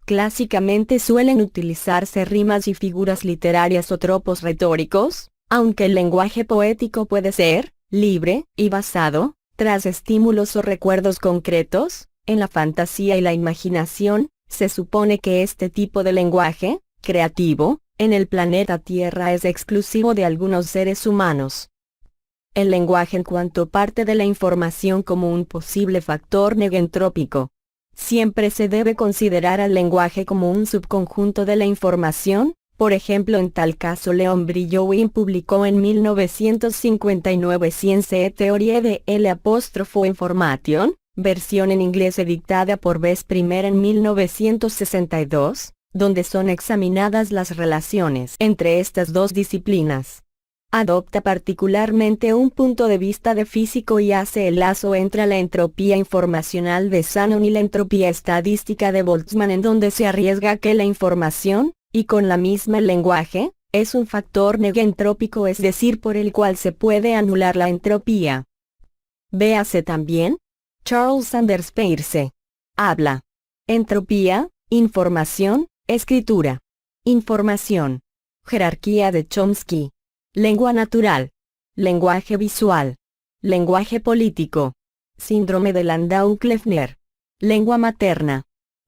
Clásicamente suelen utilizarse rimas y figuras literarias o tropos retóricos, aunque el lenguaje poético puede ser libre y basado, tras estímulos o recuerdos concretos, en la fantasía y la imaginación. Se supone que este tipo de lenguaje, creativo, en el planeta Tierra es exclusivo de algunos seres humanos. El lenguaje en cuanto parte de la información como un posible factor negentrópico. Siempre se debe considerar al lenguaje como un subconjunto de la información. Por ejemplo, en tal caso Leon Brillouin publicó en 1959 Science et Theorie de l'Information, versión en inglés editada por vez primera en 1962, donde son examinadas las relaciones entre estas dos disciplinas. Adopta particularmente un punto de vista de físico y hace el lazo entre la entropía informacional de Shannon y la entropía estadística de Boltzmann, en donde se arriesga que la información, y con la misma el lenguaje, es un factor negentrópico, es decir, por el cual se puede anular la entropía. Véase también Charles Sanders Peirce. Habla. Entropía, información, escritura. Información. Jerarquía de Chomsky. Lengua natural. Lenguaje visual. Lenguaje político. Síndrome de Landau-Kleffner. Lengua materna.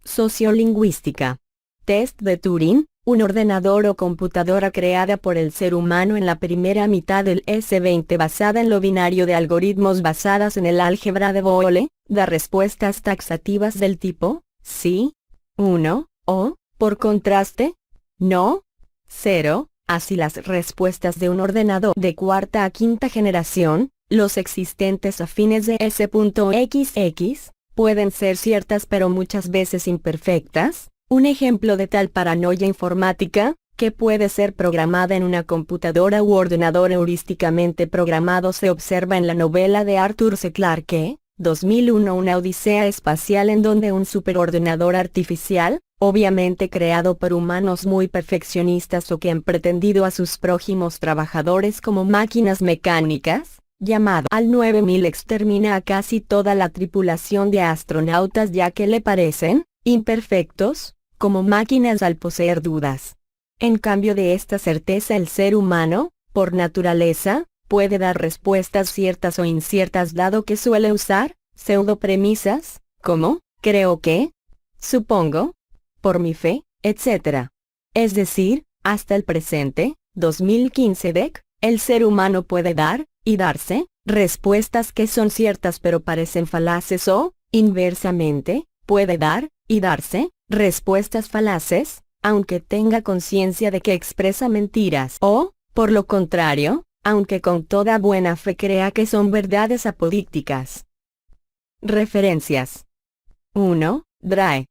Sociolingüística. Test de Turing, Un ordenador o computadora creada por el ser humano en la primera mitad del S20 basada en lo binario de algoritmos basadas en el álgebra de Boole, da respuestas taxativas del tipo, sí, 1, o, por contraste, no, 0, así las respuestas de un ordenador de cuarta a quinta generación, los existentes a fines de S.XX, pueden ser ciertas pero muchas veces imperfectas. Un ejemplo de tal paranoia informática, que puede ser programada en una computadora u ordenador heurísticamente programado, se observa en la novela de Arthur C. Clarke, 2001, Una odisea espacial, en donde un superordenador artificial, obviamente creado por humanos muy perfeccionistas o que han pretendido a sus prójimos trabajadores como máquinas mecánicas, llamado al 9000, extermina a casi toda la tripulación de astronautas ya que le parecen imperfectos, como máquinas al poseer dudas. En cambio de esta certeza, el ser humano, por naturaleza, puede dar respuestas ciertas o inciertas dado que suele usar pseudopremisas, como, creo que, supongo, por mi fe, etc. Es decir, hasta el presente, 2015 DEC, el ser humano puede dar, y darse, respuestas que son ciertas pero parecen falaces o, inversamente, puede dar, y darse, respuestas falaces, aunque tenga conciencia de que expresa mentiras o, por lo contrario, aunque con toda buena fe crea que son verdades apodícticas. Referencias. 1. Drae.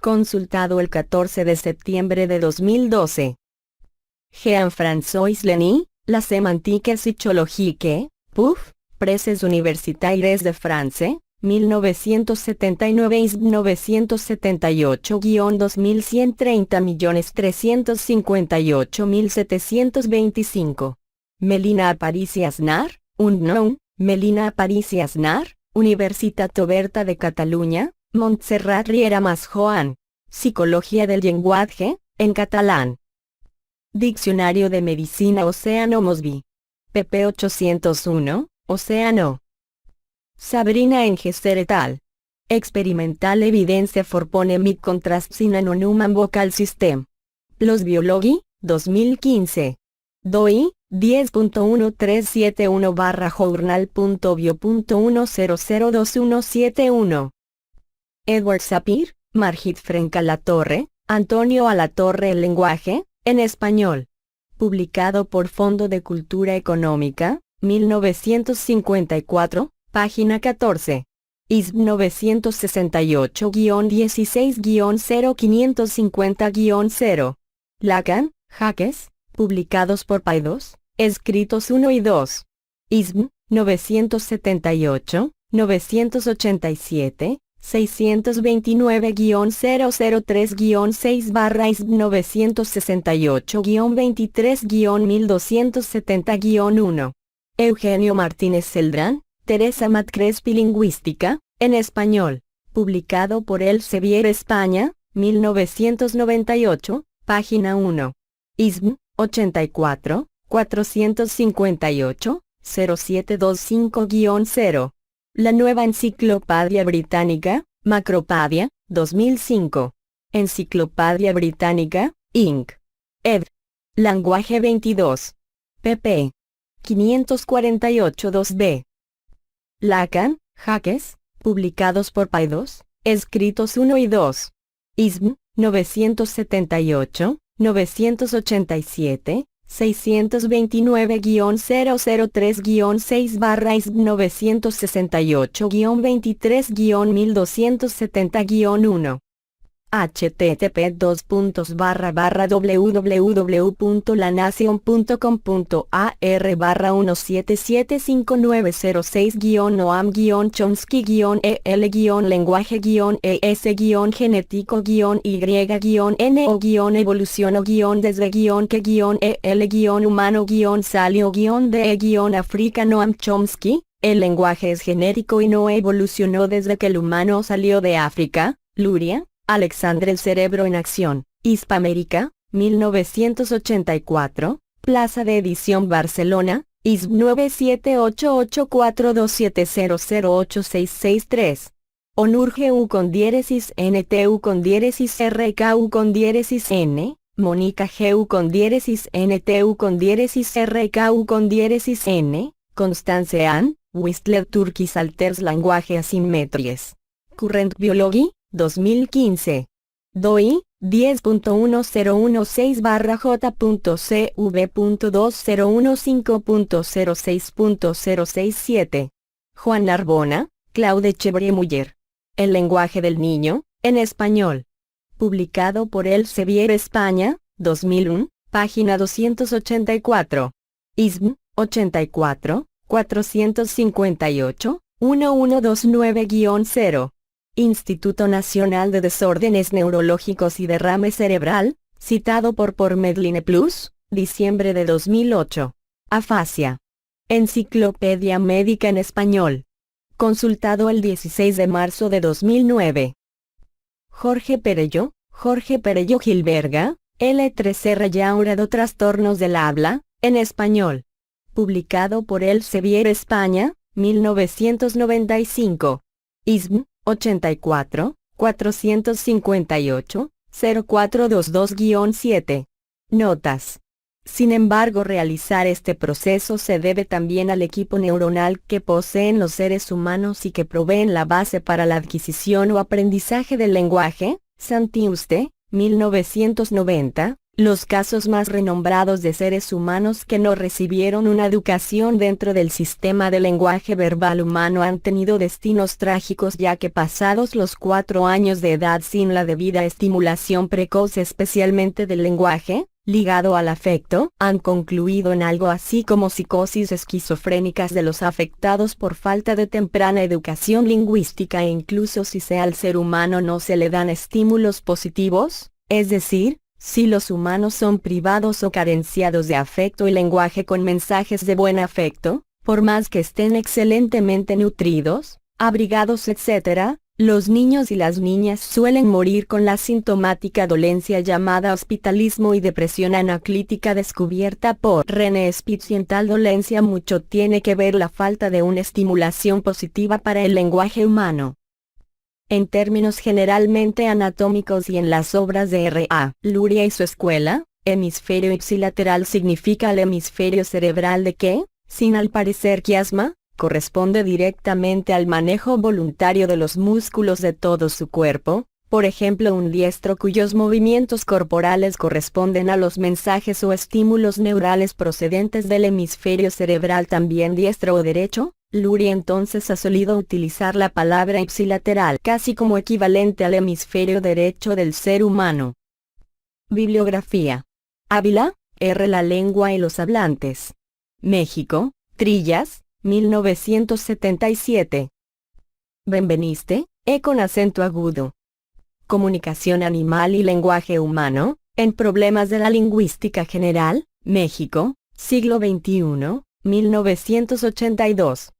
Consultado el 14 de septiembre de 2012. Jean-François Lenny, La sémantique psychologique, Puff, Presses Universitaires de France, 1979 ISB 978-2130.358.725. Melina Aparici Aznar, Unknown, Melina Aparici Aznar, Universitat Oberta de Catalunya, Montserrat Riera Masjoan. Psicología del lenguaje, en catalán. Diccionario de Medicina Océano Mosby. pp. 801, Océano. Sabrina Engesser et al. Experimental Evidencia for Phonemic Contrasts in an Human Vocal System. PLOS Biology, 2015. DOI, 10.1371/journal.bio.10022171. Edward Sapir, Margit Frenk Alatorre, Antonio Alatorre. El lenguaje, en español. Publicado por Fondo de Cultura Económica, 1954, página 14. ISB 968-16-0550-0. Lacan, Jacques, publicados por Paidós, escritos 1 y 2. ISB 978, 987, 629-003-6 968-23-1270-1. Eugenio Martínez Celdrán, Teresa Matcrespi. Lingüística, en español. Publicado por Elsevier España, 1998, página 1. ISBN 84, 458, 0725-0. La Nueva Enciclopedia Británica, Macropadia, 2005. Enciclopedia Británica, Inc. Ed. Lenguaje 22. pp. 548 2b. Lacan, Jacques, publicados por Paidós, escritos 1 y 2. ISBN 978, 987, 629-003-6 ISB 968-23-1270-1. http://www.lanacion.com.ar/1775906-1am-chomsky-el-ese-genetico-e-salio-de-africa Noam Chomsky. El lenguaje es genérico y no evolucionó desde que el humano salió de África. Luria, Alexandre. El cerebro en acción. Hispamérica, 1984, Plaza de Edición Barcelona, ISB 9788427008663. Onurge U con diéresis NT U con diéresis RK U con diéresis N, Mónica GU con diéresis NTU con diéresis RKU con diéresis N, Constance Ann, Whistler Turkish Alters Language Asymmetries. Current Biology, 2015. DOI, 10.1016-J.CV.2015.06.067. Juan Narbona, Claude Chevrier Muller. El lenguaje del niño, en español. Publicado por Elsevier España, 2001, página 284. ISBN, 84, 458, 1129-0. Instituto Nacional de Desórdenes Neurológicos y Derrame Cerebral, citado por Medline Plus, diciembre de 2008. Afasia. Enciclopedia Médica en Español. Consultado el 16 de marzo de 2009. Jorge Perello Gilberga, L3R Yaurado Trastornos del habla, en español. Publicado por Elsevier España, 1995. ISBN, 84, 458, 0422-7. Notas. Sin embargo, realizar este proceso se debe también al equipo neuronal que poseen los seres humanos y que proveen la base para la adquisición o aprendizaje del lenguaje. Santiuste, 1990. Los casos más renombrados de seres humanos que no recibieron una educación dentro del sistema de lenguaje verbal humano han tenido destinos trágicos, ya que pasados los 4 años de edad sin la debida estimulación precoz especialmente del lenguaje, ligado al afecto, han concluido en algo así como psicosis esquizofrénicas de los afectados por falta de temprana educación lingüística, e incluso si sea al ser humano no se le dan estímulos positivos, es decir, si los humanos son privados o carenciados de afecto y lenguaje con mensajes de buen afecto, por más que estén excelentemente nutridos, abrigados etc., los niños y las niñas suelen morir con la sintomática dolencia llamada hospitalismo y depresión anaclítica descubierta por René Spitz, y en tal dolencia mucho tiene que ver la falta de una estimulación positiva para el lenguaje humano. En términos generalmente anatómicos y en las obras de R.A. Luria y su escuela, hemisferio ipsilateral significa el hemisferio cerebral de que, sin al parecer quiasma, corresponde directamente al manejo voluntario de los músculos de todo su cuerpo, por ejemplo un diestro cuyos movimientos corporales corresponden a los mensajes o estímulos neurales procedentes del hemisferio cerebral también diestro o derecho. Luria entonces ha solido utilizar la palabra ipsilateral casi como equivalente al hemisferio derecho del ser humano. Bibliografía. Ávila, R. La lengua y los hablantes. México, Trillas, 1977. Benveniste, E. con acento agudo. Comunicación animal y lenguaje humano, en Problemas de la Lingüística General, México, siglo XXI, 1982.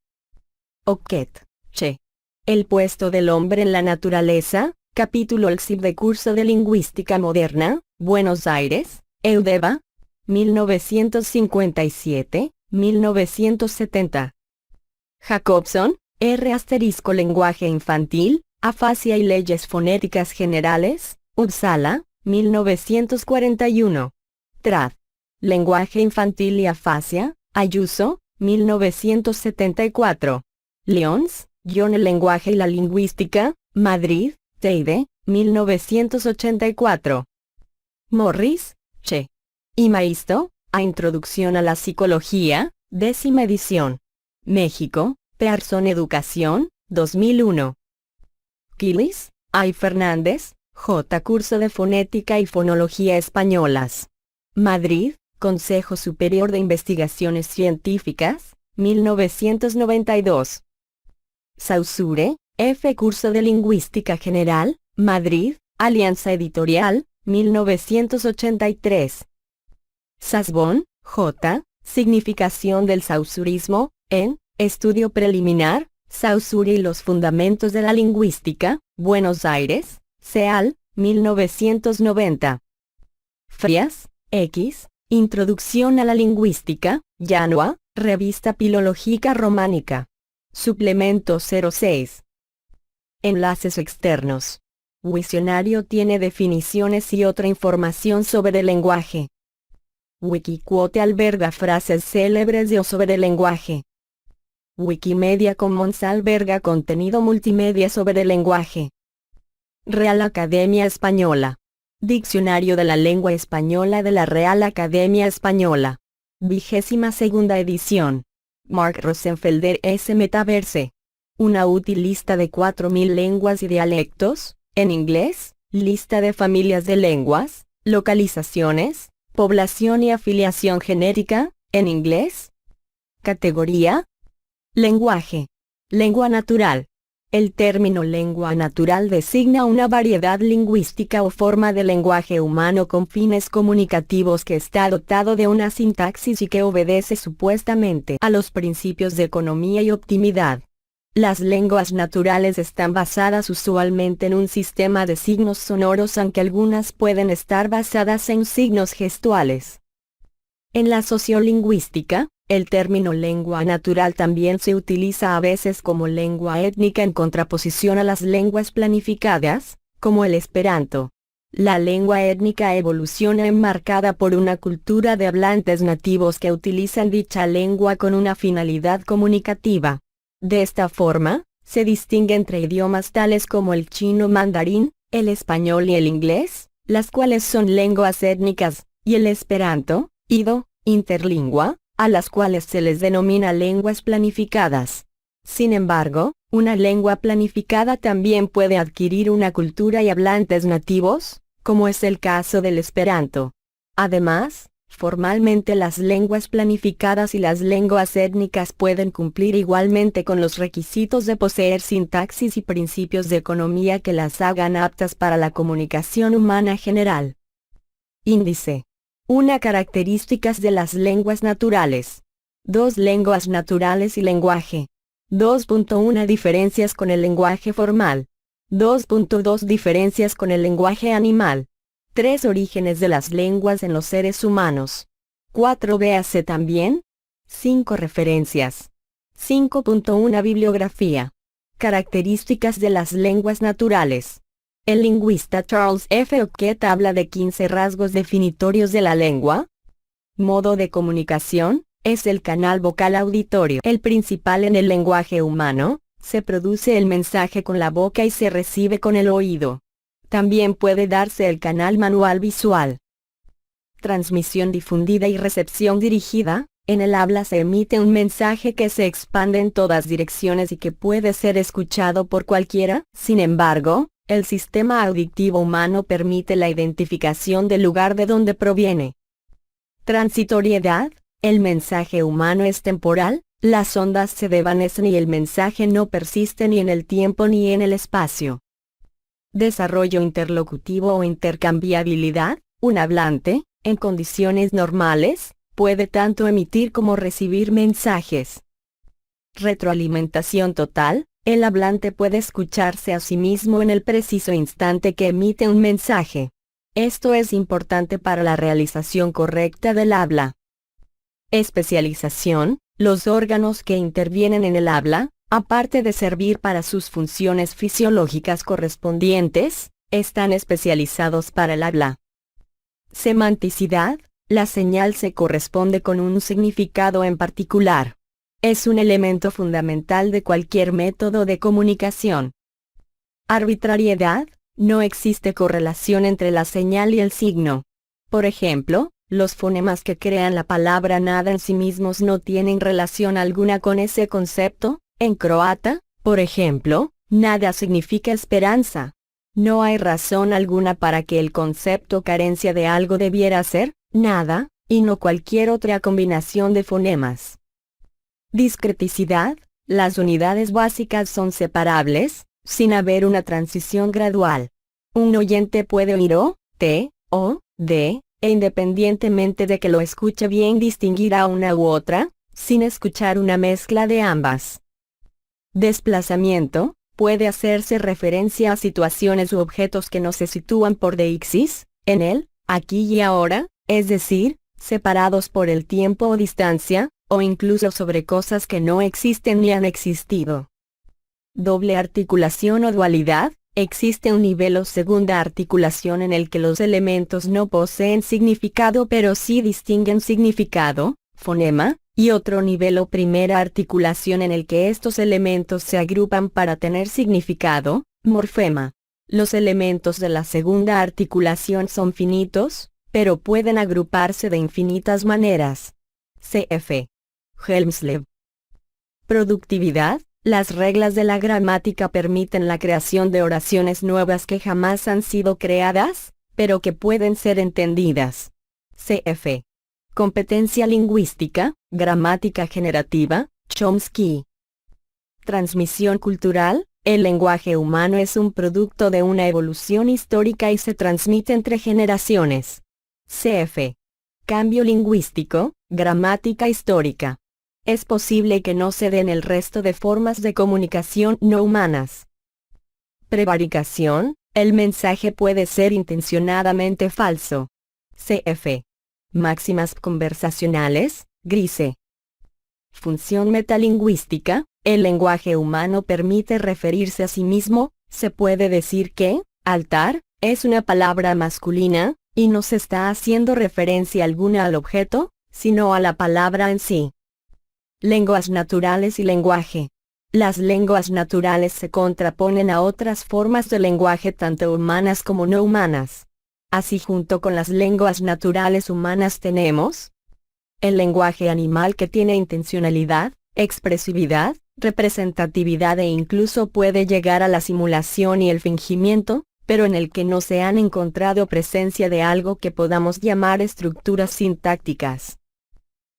Oquet, Che. El puesto del hombre en la naturaleza, capítulo Elxib de Curso de Lingüística Moderna, Buenos Aires, Eudeva, 1957, 1970. Jacobson, R. Lenguaje infantil, afasia y leyes fonéticas generales, Uppsala, 1941. Trad. Lenguaje infantil y afasia, Ayuso, 1974. Lyons, John. El lenguaje y la lingüística, Madrid, Teide, 1984. Morris, Che. Y Maisto, A Introducción a la Psicología, 10ª edición. México, Pearson Educación, 2001. Quilis, A. Fernández, J. Curso de Fonética y Fonología Españolas. Madrid, Consejo Superior de Investigaciones Científicas, 1992. Saussure, F. Curso de Lingüística General, Madrid, Alianza Editorial, 1983. Sasbón, J. Significación del saussurismo, en Estudio Preliminar, Saussure y los Fundamentos de la Lingüística, Buenos Aires, CEAL, 1990. Frías, X. Introducción a la Lingüística, Janua, Revista Filológica Románica. Suplemento 06. Enlaces externos. Wikcionario tiene definiciones y otra información sobre el lenguaje. Wikiquote alberga frases célebres de o sobre el lenguaje. Wikimedia Commons alberga contenido multimedia sobre el lenguaje. Real Academia Española. Diccionario de la Lengua Española de la Real Academia Española. 22ª edición. Mark Rosenfelder S. Metaverse. Una útil lista de 4.000 lenguas y dialectos, en inglés, lista de familias de lenguas, localizaciones, población y afiliación genética, en inglés. Categoría. Lenguaje. Lengua natural. El término lengua natural designa una variedad lingüística o forma de lenguaje humano con fines comunicativos que está dotado de una sintaxis y que obedece supuestamente a los principios de economía y optimidad. Las lenguas naturales están basadas usualmente en un sistema de signos sonoros, aunque algunas pueden estar basadas en signos gestuales. En la sociolingüística, el término lengua natural también se utiliza a veces como lengua étnica en contraposición a las lenguas planificadas, como el esperanto. La lengua étnica evoluciona enmarcada por una cultura de hablantes nativos que utilizan dicha lengua con una finalidad comunicativa. De esta forma, se distingue entre idiomas tales como el chino mandarín, el español y el inglés, las cuales son lenguas étnicas, y el esperanto, ido, interlingua, a las cuales se les denomina lenguas planificadas. Sin embargo, una lengua planificada también puede adquirir una cultura y hablantes nativos, como es el caso del esperanto. Además, formalmente las lenguas planificadas y las lenguas étnicas pueden cumplir igualmente con los requisitos de poseer sintaxis y principios de economía que las hagan aptas para la comunicación humana general. Índice. 1. Características de las lenguas naturales. 2. Lenguas naturales y lenguaje. 2.1 Diferencias con el lenguaje formal. 2.2 Diferencias con el lenguaje animal. 3. Orígenes de las lenguas en los seres humanos. 4. Véase también. 5. Referencias. 5.1 Bibliografía. Características de las lenguas naturales. El lingüista Charles F. Oquette habla de 15 rasgos definitorios de la lengua. Modo de comunicación, es el canal vocal auditorio. El principal en el lenguaje humano, se produce el mensaje con la boca y se recibe con el oído. También puede darse el canal manual visual. Transmisión difundida y recepción dirigida. En el habla se emite un mensaje que se expande en todas direcciones y que puede ser escuchado por cualquiera. Sin embargo, el sistema auditivo humano permite la identificación del lugar de donde proviene. Transitoriedad. El mensaje humano es temporal, las ondas se desvanecen y el mensaje no persiste ni en el tiempo ni en el espacio. Desarrollo interlocutivo o intercambiabilidad. Un hablante, en condiciones normales, puede tanto emitir como recibir mensajes. Retroalimentación total. El hablante puede escucharse a sí mismo en el preciso instante que emite un mensaje. Esto es importante para la realización correcta del habla. Especialización. Los órganos que intervienen en el habla, aparte de servir para sus funciones fisiológicas correspondientes, están especializados para el habla. Semanticidad. La señal se corresponde con un significado en particular. Es un elemento fundamental de cualquier método de comunicación. Arbitrariedad. No existe correlación entre la señal y el signo. Por ejemplo, los fonemas que crean la palabra nada en sí mismos no tienen relación alguna con ese concepto. En croata, por ejemplo, nada significa esperanza. No hay razón alguna para que el concepto carencia de algo debiera ser nada, y no cualquier otra combinación de fonemas. Discreticidad. Las unidades básicas son separables, sin haber una transición gradual. Un oyente puede oír o, t, o, d, e independientemente de que lo escuche bien distinguir a una u otra, sin escuchar una mezcla de ambas. Desplazamiento. Puede hacerse referencia a situaciones u objetos que no se sitúan por deixis, en el, aquí y ahora, es decir, separados por el tiempo o distancia, o incluso sobre cosas que no existen ni han existido. Doble articulación o dualidad. Existe un nivel o segunda articulación en el que los elementos no poseen significado pero sí distinguen significado, fonema, y otro nivel o primera articulación en el que estos elementos se agrupan para tener significado, morfema. Los elementos de la segunda articulación son finitos, pero pueden agruparse de infinitas maneras. Cf. Helmsleb. Productividad. Las reglas de la gramática permiten la creación de oraciones nuevas que jamás han sido creadas, pero que pueden ser entendidas. Cf. Competencia lingüística, gramática generativa, Chomsky. Transmisión cultural. El lenguaje humano es un producto de una evolución histórica y se transmite entre generaciones. Cf. Cambio lingüístico, gramática histórica. Es posible que no se den el resto de formas de comunicación no humanas. Prevaricación. El mensaje puede ser intencionadamente falso. Cf. Máximas conversacionales, Grise. Función metalingüística. El lenguaje humano permite referirse a sí mismo. Se puede decir que, altar, es una palabra masculina, y no se está haciendo referencia alguna al objeto, sino a la palabra en sí. Lenguas naturales y lenguaje. Las lenguas naturales se contraponen a otras formas de lenguaje tanto humanas como no humanas. Así, junto con las lenguas naturales humanas tenemos el lenguaje animal, que tiene intencionalidad, expresividad, representatividad e incluso puede llegar a la simulación y el fingimiento, pero en el que no se han encontrado presencia de algo que podamos llamar estructuras sintácticas.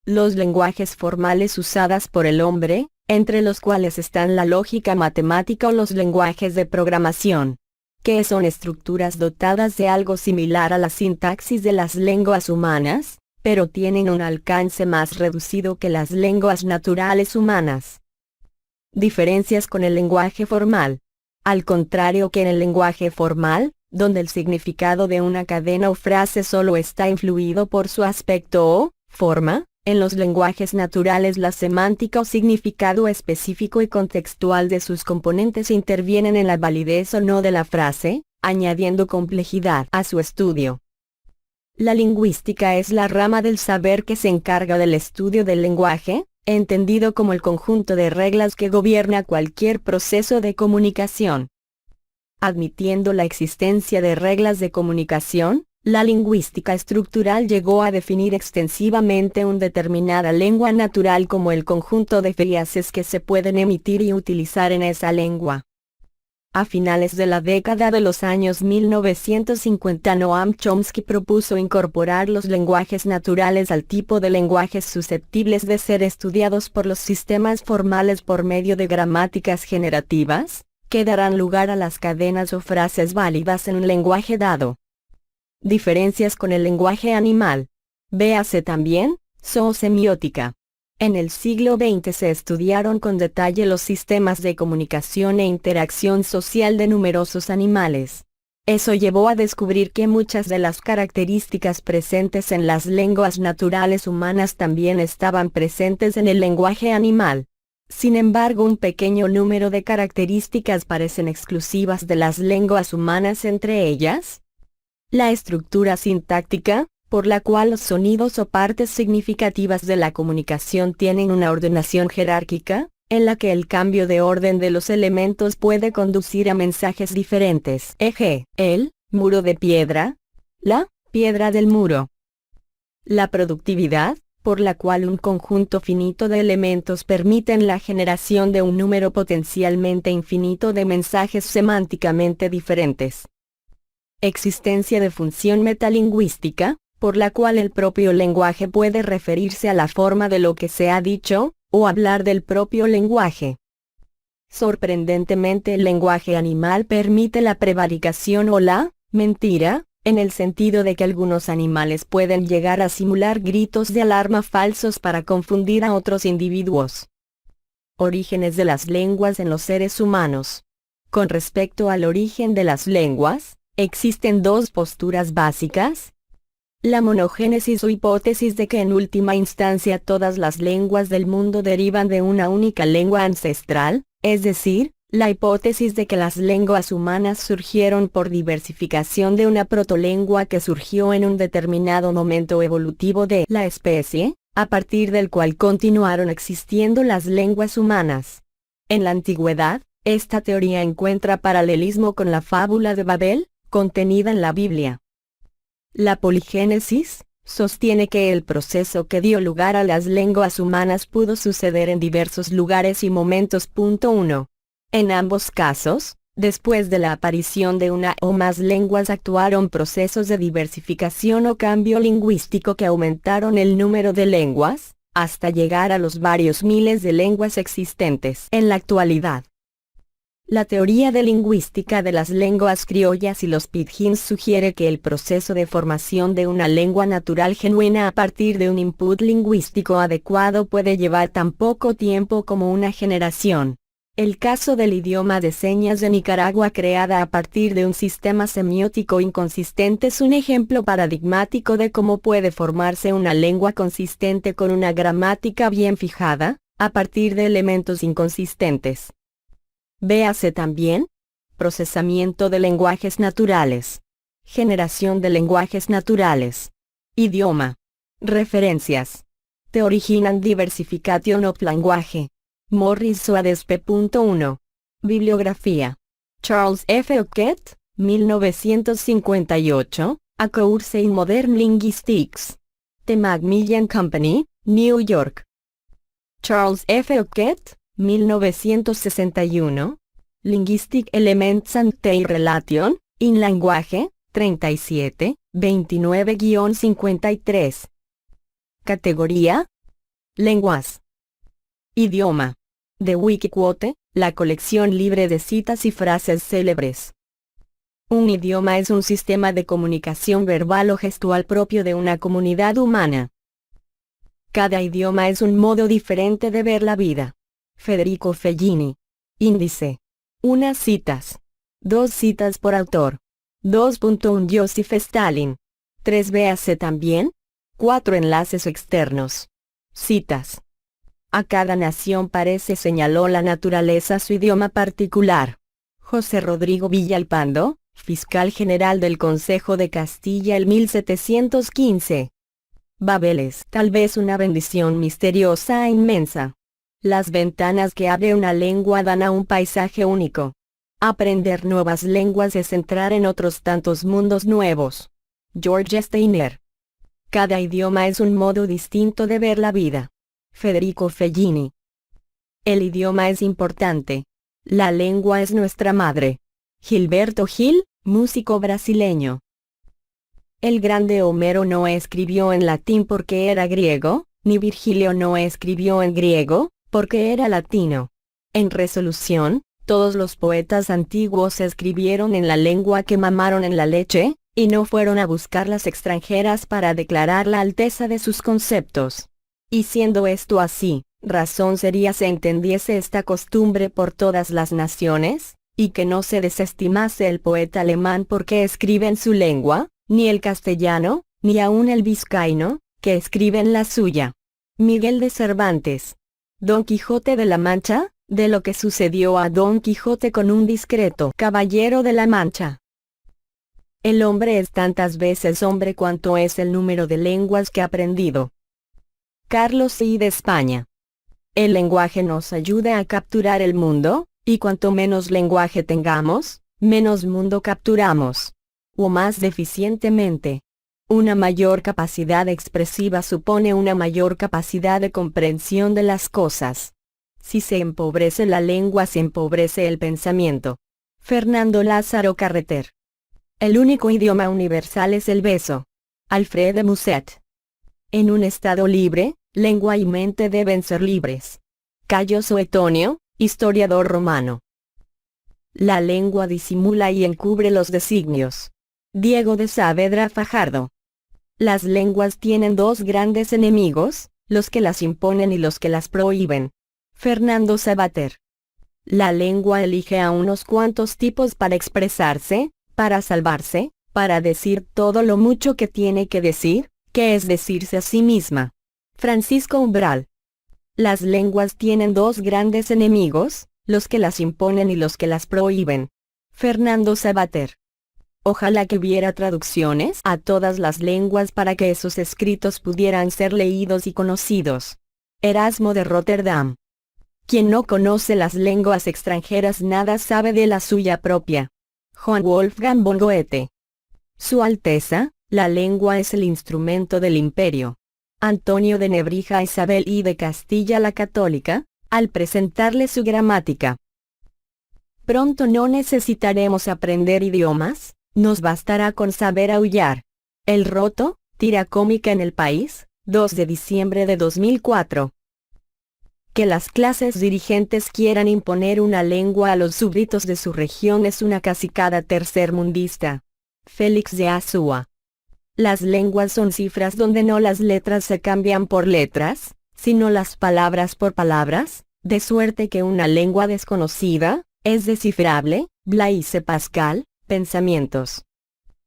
Los lenguajes formales usadas por el hombre, entre los cuales están la lógica matemática o los lenguajes de programación, que son estructuras dotadas de algo similar a la sintaxis de las lenguas humanas, pero tienen un alcance más reducido que las lenguas naturales humanas. Diferencias con el lenguaje formal. Al contrario que en el lenguaje formal, donde el significado de una cadena o frase solo está influido por su aspecto o forma, en los lenguajes naturales la semántica o significado específico y contextual de sus componentes intervienen en la validez o no de la frase, añadiendo complejidad a su estudio. La lingüística es la rama del saber que se encarga del estudio del lenguaje, entendido como el conjunto de reglas que gobierna cualquier proceso de comunicación. Admitiendo la existencia de reglas de comunicación, la lingüística estructural llegó a definir extensivamente una determinada lengua natural como el conjunto de frases que se pueden emitir y utilizar en esa lengua. A finales de la década de los años 1950, Noam Chomsky propuso incorporar los lenguajes naturales al tipo de lenguajes susceptibles de ser estudiados por los sistemas formales por medio de gramáticas generativas, que darán lugar a las cadenas o frases válidas en un lenguaje dado. Diferencias con el lenguaje animal. Véase también, zoosemiótica. En el siglo XX se estudiaron con detalle los sistemas de comunicación e interacción social de numerosos animales. Eso llevó a descubrir que muchas de las características presentes en las lenguas naturales humanas también estaban presentes en el lenguaje animal. Sin embargo, un pequeño número de características parecen exclusivas de las lenguas humanas, entre ellas la estructura sintáctica, por la cual los sonidos o partes significativas de la comunicación tienen una ordenación jerárquica, en la que el cambio de orden de los elementos puede conducir a mensajes diferentes. Ej. El muro de piedra, la piedra del muro. La productividad, por la cual un conjunto finito de elementos permiten la generación de un número potencialmente infinito de mensajes semánticamente diferentes. Existencia de función metalingüística, por la cual el propio lenguaje puede referirse a la forma de lo que se ha dicho, o hablar del propio lenguaje. Sorprendentemente, el lenguaje animal permite la prevaricación o la mentira, en el sentido de que algunos animales pueden llegar a simular gritos de alarma falsos para confundir a otros individuos. Orígenes de las lenguas en los seres humanos. Con respecto al origen de las lenguas, existen dos posturas básicas. La monogénesis o hipótesis de que en última instancia todas las lenguas del mundo derivan de una única lengua ancestral, es decir, La hipótesis de que las lenguas humanas surgieron por diversificación de una protolengua que surgió en un determinado momento evolutivo de la especie, a partir del cual continuaron existiendo las lenguas humanas. En la antigüedad, esta teoría encuentra paralelismo con la fábula de Babel, contenida en la Biblia. La poligénesis sostiene que el proceso que dio lugar a las lenguas humanas pudo suceder en diversos lugares y momentos. 1. En ambos casos, después de la aparición de una o más lenguas actuaron procesos de diversificación o cambio lingüístico que aumentaron el número de lenguas, hasta llegar a los varios miles de lenguas existentes en la actualidad. La teoría de lingüística de las lenguas criollas y los pidgins sugiere que el proceso de formación de una lengua natural genuina a partir de un input lingüístico adecuado puede llevar tan poco tiempo como una generación. El caso del idioma de señas de Nicaragua creada a partir de un sistema semiótico inconsistente es un ejemplo paradigmático de cómo puede formarse una lengua consistente con una gramática bien fijada, a partir de elementos inconsistentes. Véase también: procesamiento de lenguajes naturales, generación de lenguajes naturales, idioma, referencias, The Original Diversification of Language, Morris Soares P.1. Bibliografía: Charles F. Oquette, 1958, A Course in Modern Linguistics. The Macmillan Company, New York. Charles F. Oquette, 1961, Linguistic Elements and Their Relation, in Language, 37, 29-53. Categoría: lenguas. Idioma. De Wikiquote, la colección libre de citas y frases célebres. Un idioma es un sistema de comunicación verbal o gestual propio de una comunidad humana. Cada idioma es un modo diferente de ver la vida. Federico Fellini. Índice: 1 citas. 2 citas por autor. 2.1 Joseph Stalin. 3 véase también. 4 enlaces externos. Citas. A cada nación parece señaló la naturaleza su idioma particular. José Rodrigo Villalpando, fiscal general del Consejo de Castilla el 1715. Babel es tal vez una bendición misteriosa e inmensa. Las ventanas que abre una lengua dan a un paisaje único. Aprender nuevas lenguas es entrar en otros tantos mundos nuevos. George Steiner. Cada idioma es un modo distinto de ver la vida. Federico Fellini. El idioma es importante. La lengua es nuestra madre. Gilberto Gil, músico brasileño. El grande Homero no escribió en latín porque era griego, ni Virgilio no escribió en griego, porque era latino. En resolución, todos los poetas antiguos escribieron en la lengua que mamaron en la leche, y no fueron a buscar las extranjeras para declarar la alteza de sus conceptos. Y siendo esto así, razón sería se entendiese esta costumbre por todas las naciones, y que no se desestimase el poeta alemán porque escribe en su lengua, ni el castellano, ni aun el vizcaíno, que escribe en la suya. Miguel de Cervantes. Don Quijote de la Mancha, de lo que sucedió a Don Quijote con un discreto caballero de la Mancha. El hombre es tantas veces hombre cuanto es el número de lenguas que ha aprendido. Carlos I. de España. El lenguaje nos ayuda a capturar el mundo, y cuanto menos lenguaje tengamos, menos mundo capturamos. O más deficientemente. Una mayor capacidad expresiva supone una mayor capacidad de comprensión de las cosas. Si se empobrece la lengua, se empobrece el pensamiento. Fernando Lázaro Carreter. El único idioma universal es el beso. Alfred de Musset. En un estado libre, lengua y mente deben ser libres. Cayo Suetonio, historiador romano. La lengua disimula y encubre los designios. Diego de Saavedra Fajardo. Las lenguas tienen dos grandes enemigos, los que las imponen y los que las prohíben. Fernando Savater. La lengua elige a unos cuantos tipos para expresarse, para salvarse, para decir todo lo mucho que tiene que decir, que es decirse a sí misma. Francisco Umbral. Las lenguas tienen dos grandes enemigos, los que las imponen y los que las prohíben. Fernando Savater. Ojalá que hubiera traducciones a todas las lenguas para que esos escritos pudieran ser leídos y conocidos. Erasmo de Rotterdam. Quien no conoce las lenguas extranjeras nada sabe de la suya propia. Johann Wolfgang von Goethe. Su Alteza, la lengua es el instrumento del imperio. Antonio de Nebrija a Isabel I de Castilla la Católica, al presentarle su gramática. Pronto no necesitaremos aprender idiomas, nos bastará con saber aullar. El Roto, tira cómica en El País, 2 de diciembre de 2004. Que las clases dirigentes quieran imponer una lengua a los súbditos de su región es una cacicada tercermundista. Félix de Azúa. Las lenguas son cifras donde no las letras se cambian por letras, sino las palabras por palabras, de suerte que una lengua desconocida es descifrable. Blaise Pascal, Pensamientos.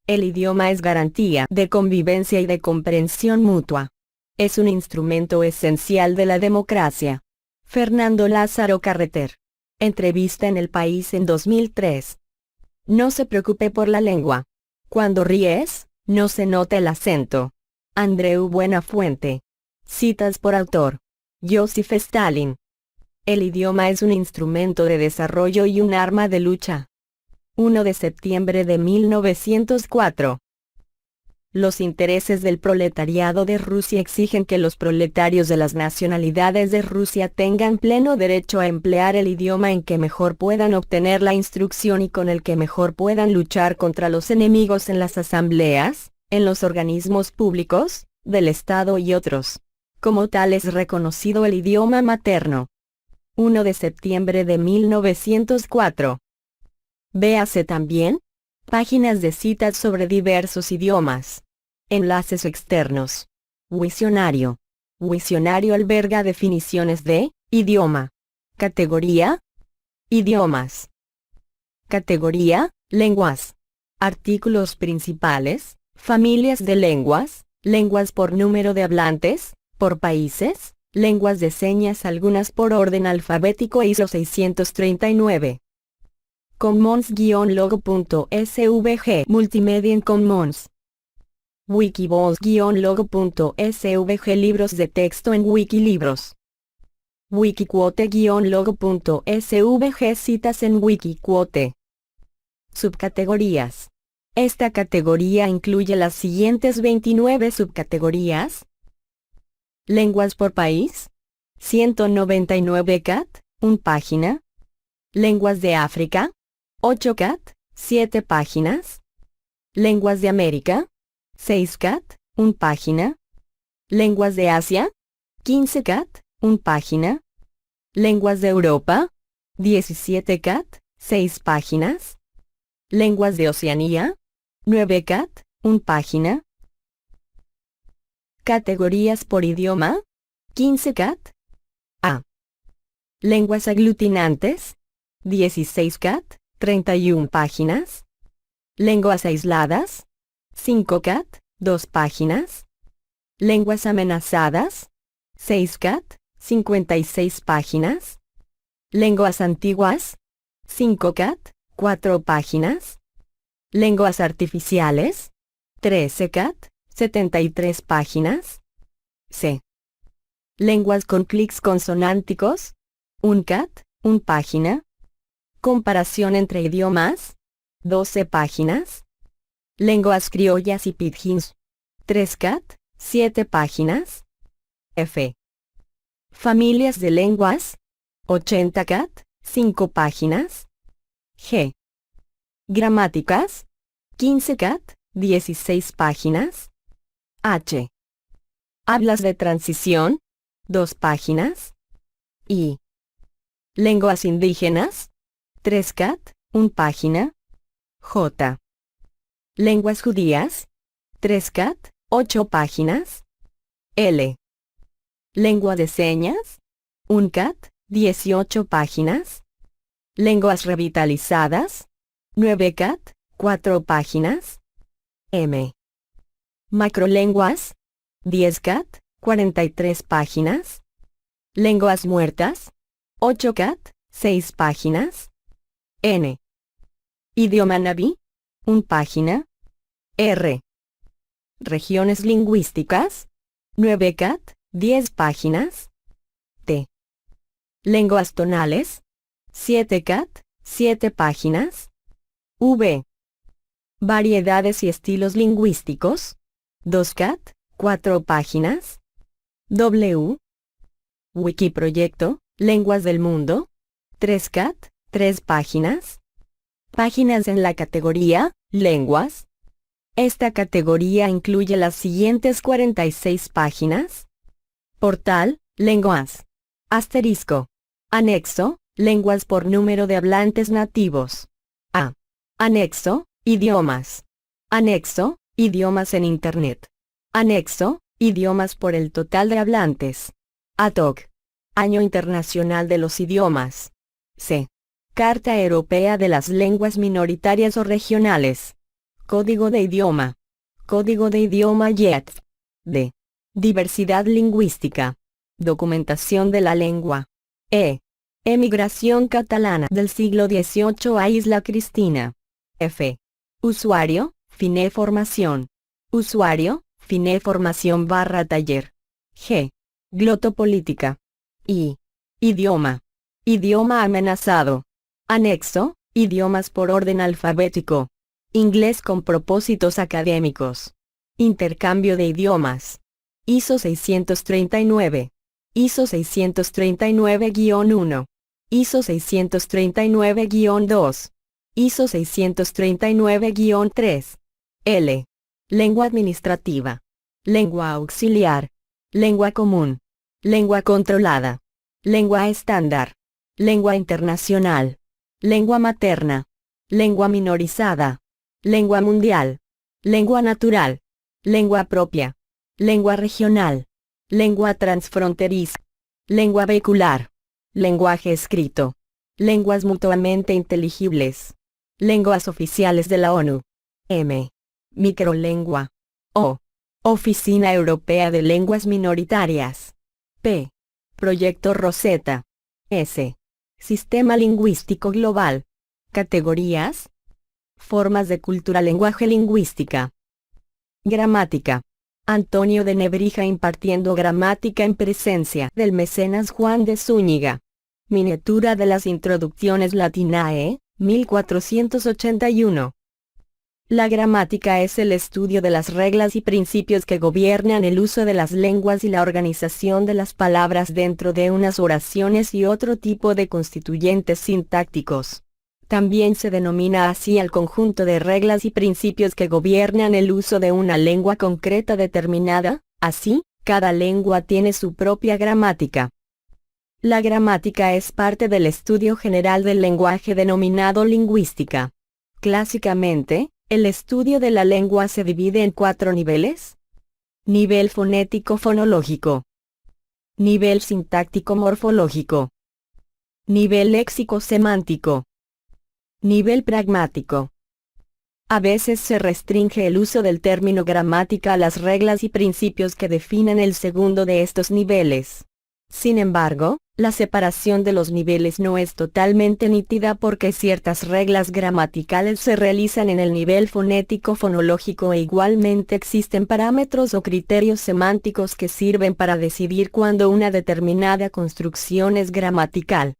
El idioma es garantía de convivencia y de comprensión mutua. Es un instrumento esencial de la democracia. Fernando Lázaro Carreter. Entrevista en El País en 2003. No se preocupe por la lengua. Cuando ríes, no se nota el acento. Andreu Buenafuente. Citas por autor. Joseph Stalin. El idioma es un instrumento de desarrollo y un arma de lucha. 1 de septiembre de 1904. Los intereses del proletariado de Rusia exigen que los proletarios de las nacionalidades de Rusia tengan pleno derecho a emplear el idioma en que mejor puedan obtener la instrucción y con el que mejor puedan luchar contra los enemigos en las asambleas, en los organismos públicos, del Estado y otros. Como tal es reconocido el idioma materno. 1 de septiembre de 1904. Véase también páginas de citas sobre diversos idiomas. Enlaces externos. Wikcionario. Wikcionario alberga definiciones de idioma. Categoría. Idiomas. Categoría, lenguas. Artículos principales, familias de lenguas, lenguas por número de hablantes, por países, lenguas de señas algunas por orden alfabético ISO 639. Commons-logo.svg Multimedia en Commons. Wikibons-logo.svg Libros de texto en Wikilibros. Wikiquote-logo.svg Citas en Wikiquote. Subcategorías. Esta categoría incluye las siguientes 29 subcategorías. Lenguas por país. 199 cat, 1 página. Lenguas de África. 8 cat, 7 páginas. Lenguas de América. 6 cat, 1 página. Lenguas de Asia. 15 cat, 1 página. Lenguas de Europa. 17 cat, 6 páginas. Lenguas de Oceanía. 9 cat, 1 página. Categorías por idioma. 15 cat. A. Lenguas aglutinantes. 16 cat, 31 páginas. Lenguas aisladas. 5 cat, 2 páginas. Lenguas amenazadas. 6 cat, 56 páginas. Lenguas antiguas. 5 cat, 4 páginas. Lenguas artificiales. 13 cat, 73 páginas. C. Lenguas con clics consonánticos. 1 cat, 1 página. Comparación entre idiomas. 12 páginas. Lenguas criollas y pidgins. 3 cat, 7 páginas. F. Familias de lenguas. 80 cat, 5 páginas. G. Gramáticas. 15 cat, 16 páginas. H. Hablas de transición. 2 páginas. I. Lenguas indígenas. 3 cat, 1 página. J. Lenguas judías. 3 cat, 8 páginas. L. Lengua de señas. 1 cat, 18 páginas. Lenguas revitalizadas. 9 cat, 4 páginas. M. Macrolenguas. 10 cat, 43 páginas. Lenguas muertas. 8 cat, 6 páginas. N. Idioma Naví, 1 página. R. Regiones lingüísticas, 9 cat, 10 páginas. T. Lenguas tonales, 7 cat, 7 páginas. V. Variedades y estilos lingüísticos, 2 cat, 4 páginas. W. Wikiproyecto, Lenguas del Mundo, 3 cat, 3 páginas. Páginas en la categoría, Lenguas. Esta categoría incluye las siguientes 46 páginas. Portal, Lenguas. Asterisco. Anexo, lenguas por número de hablantes nativos. A. Anexo, idiomas. Anexo, idiomas en Internet. Anexo, idiomas por el total de hablantes. ATOC. Año Internacional de los Idiomas. C. Carta Europea de las Lenguas Minoritarias o Regionales. Código de Idioma. Código de Idioma YETF. D. Diversidad lingüística. Documentación de la lengua. E. Emigración catalana del siglo XVIII a Isla Cristina. F. Usuario, Fine Formación. Usuario, Fine Formación / taller. G. Glotopolítica. I. Idioma. Idioma amenazado. Anexo, idiomas por orden alfabético. Inglés con propósitos académicos. Intercambio de idiomas. ISO 639. ISO 639-1. ISO 639-2. ISO 639-3. L. Lengua administrativa. Lengua auxiliar. Lengua común. Lengua controlada. Lengua estándar. Lengua internacional. Lengua materna. Lengua minorizada. Lengua mundial. Lengua natural. Lengua propia. Lengua regional. Lengua transfronteriza. Lengua vehicular. Lenguaje escrito. Lenguas mutuamente inteligibles. Lenguas oficiales de la ONU. M. Microlengua. O. Oficina Europea de Lenguas Minoritarias. P. Proyecto Rosetta. S. Sistema Lingüístico Global. Categorías. Formas de cultura lenguaje lingüística. Gramática. Antonio de Nebrija impartiendo gramática en presencia del mecenas Juan de Zúñiga. Miniatura de las Introducciones Latinae, 1481. La gramática es el estudio de las reglas y principios que gobiernan el uso de las lenguas y la organización de las palabras dentro de unas oraciones y otro tipo de constituyentes sintácticos. También se denomina así al conjunto de reglas y principios que gobiernan el uso de una lengua concreta determinada. Así, cada lengua tiene su propia gramática. La gramática es parte del estudio general del lenguaje denominado lingüística. Clásicamente, el estudio de la lengua se divide en 4 niveles. Nivel fonético-fonológico. Nivel sintáctico-morfológico. Nivel léxico-semántico. Nivel pragmático. A veces se restringe el uso del término gramática a las reglas y principios que definen el segundo de estos niveles. Sin embargo, la separación de los niveles no es totalmente nítida porque ciertas reglas gramaticales se realizan en el nivel fonético-fonológico e igualmente existen parámetros o criterios semánticos que sirven para decidir cuándo una determinada construcción es gramatical.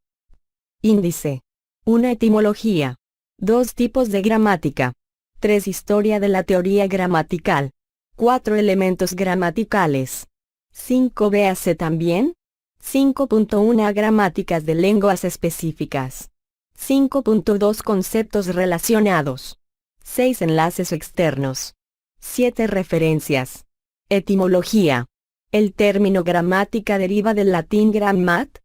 Índice. 1. Etimología. 2. Tipos de gramática. 3. Historia de la teoría gramatical. 4. Elementos gramaticales. 5. Véase también. 5.1 Gramáticas de lenguas específicas. 5.2 Conceptos relacionados. 6 Enlaces externos. 7 Referencias. Etimología. El término gramática deriva del latín grammat,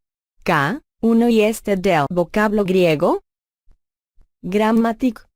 k, 1 y este del vocablo griego grammatic,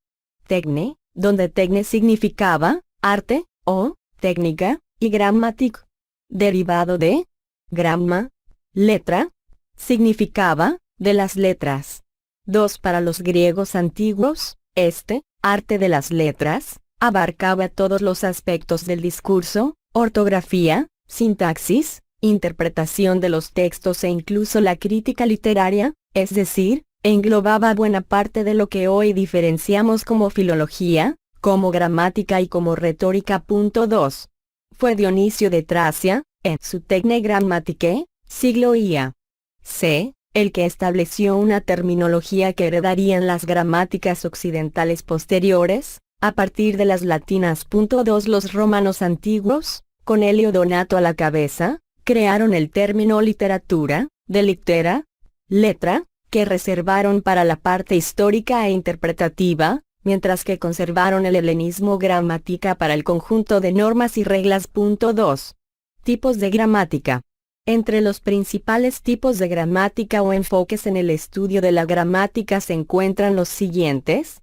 tecne, donde tecne significaba arte o técnica, y grammatic, derivado de gramma, letra, significaba de las letras. 2 Para los griegos antiguos, este arte de las letras abarcaba todos los aspectos del discurso, ortografía, sintaxis, interpretación de los textos e incluso la crítica literaria. es decir, englobaba buena parte de lo que hoy diferenciamos como filología, como gramática y como retórica. 2. Fue Dionisio de Tracia, en su Techne Grammaticae, siglo IA. C, el que estableció una terminología que heredarían las gramáticas occidentales posteriores, a partir de las latinas. 2. Los romanos antiguos, con Elio Donato a la cabeza, crearon el término literatura, de littera, letra, que reservaron para la parte histórica e interpretativa, mientras que conservaron el helenismo gramática para el conjunto de normas y reglas. 2. Tipos de gramática. Entre los principales tipos de gramática o enfoques en el estudio de la gramática se encuentran los siguientes.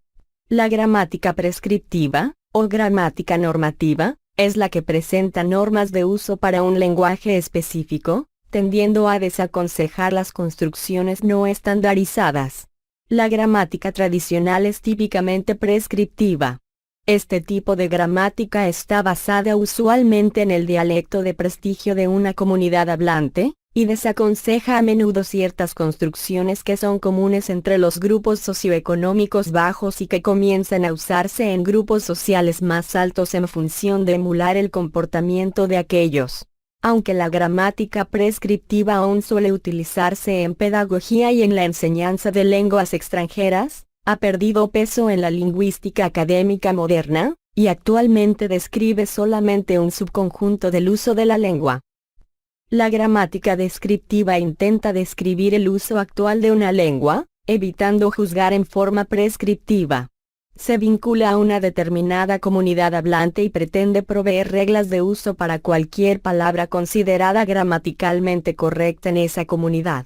La gramática prescriptiva, o gramática normativa, es la que presenta normas de uso para un lenguaje específico, tendiendo a desaconsejar las construcciones no estandarizadas. La gramática tradicional es típicamente prescriptiva. Este tipo de gramática está basada usualmente en el dialecto de prestigio de una comunidad hablante, y desaconseja a menudo ciertas construcciones que son comunes entre los grupos socioeconómicos bajos y que comienzan a usarse en grupos sociales más altos en función de emular el comportamiento de aquellos. Aunque la gramática prescriptiva aún suele utilizarse en pedagogía y en la enseñanza de lenguas extranjeras, ha perdido peso en la lingüística académica moderna, y actualmente describe solamente un subconjunto del uso de la lengua. La gramática descriptiva intenta describir el uso actual de una lengua, evitando juzgar en forma prescriptiva. Se vincula a una determinada comunidad hablante y pretende proveer reglas de uso para cualquier palabra considerada gramaticalmente correcta en esa comunidad.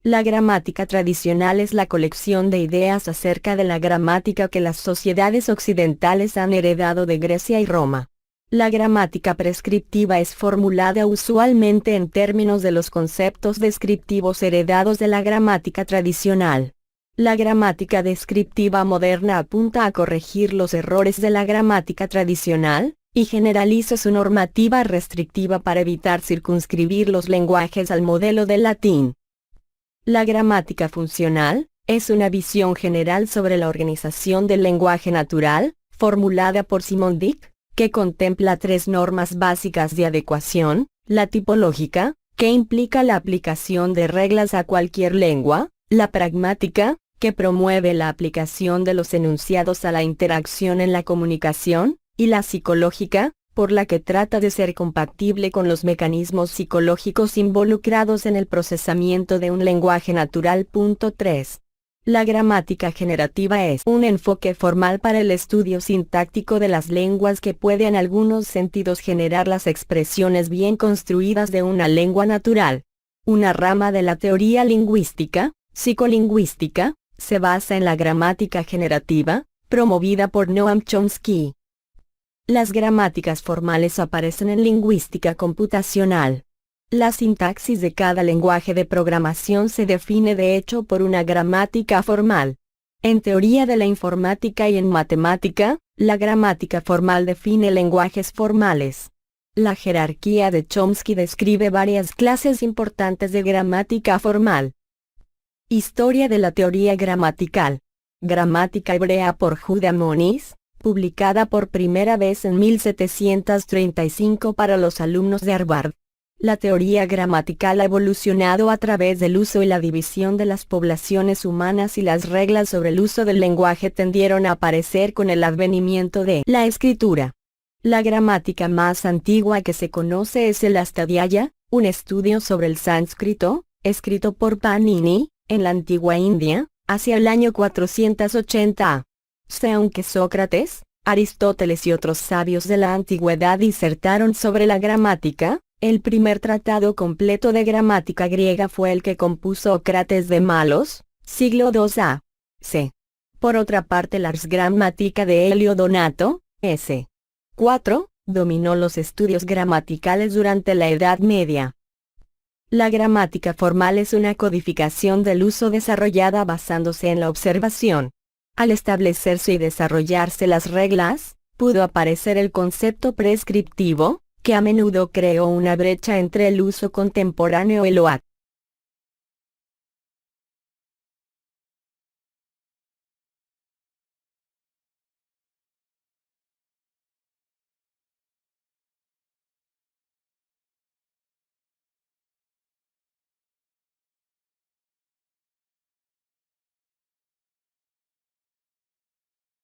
La gramática tradicional es la colección de ideas acerca de la gramática que las sociedades occidentales han heredado de Grecia y Roma. La gramática prescriptiva es formulada usualmente en términos de los conceptos descriptivos heredados de la gramática tradicional. La gramática descriptiva moderna apunta a corregir los errores de la gramática tradicional, y generaliza su normativa restrictiva para evitar circunscribir los lenguajes al modelo del latín. La gramática funcional es una visión general sobre la organización del lenguaje natural, formulada por Simon Dick, que contempla 3 normas básicas de adecuación: la tipológica, que implica la aplicación de reglas a cualquier lengua; la pragmática, que promueve la aplicación de los enunciados a la interacción en la comunicación; y la psicológica, por la que trata de ser compatible con los mecanismos psicológicos involucrados en el procesamiento de un lenguaje natural. 3. La gramática generativa es un enfoque formal para el estudio sintáctico de las lenguas que puede en algunos sentidos generar las expresiones bien construidas de una lengua natural. Una rama de la teoría lingüística, psicolingüística, se basa en la gramática generativa, promovida por Noam Chomsky. Las gramáticas formales aparecen en lingüística computacional. La sintaxis de cada lenguaje de programación se define de hecho por una gramática formal. En teoría de la informática y en matemática, la gramática formal define lenguajes formales. La jerarquía de Chomsky describe varias clases importantes de gramática formal. Historia de la teoría gramatical. Gramática hebrea por Judah Moniz, publicada por primera vez en 1735 para los alumnos de Harvard. La teoría gramatical ha evolucionado a través del uso y la división de las poblaciones humanas, y las reglas sobre el uso del lenguaje tendieron a aparecer con el advenimiento de la escritura. La gramática más antigua que se conoce es el Astadhyayi, un estudio sobre el sánscrito, escrito por Panini, en la antigua India, hacia el año 480 a. Aunque Sócrates, Aristóteles y otros sabios de la antigüedad disertaron sobre la gramática, el primer tratado completo de gramática griega fue el que compuso Sócrates de Malos, siglo II a. C. Por otra parte, la Ars Grammatica de Elio Donato, s. 4, dominó los estudios gramaticales durante la Edad Media. La gramática formal es una codificación del uso desarrollada basándose en la observación. Al establecerse y desarrollarse las reglas, pudo aparecer el concepto prescriptivo, que a menudo creó una brecha entre el uso contemporáneo y lo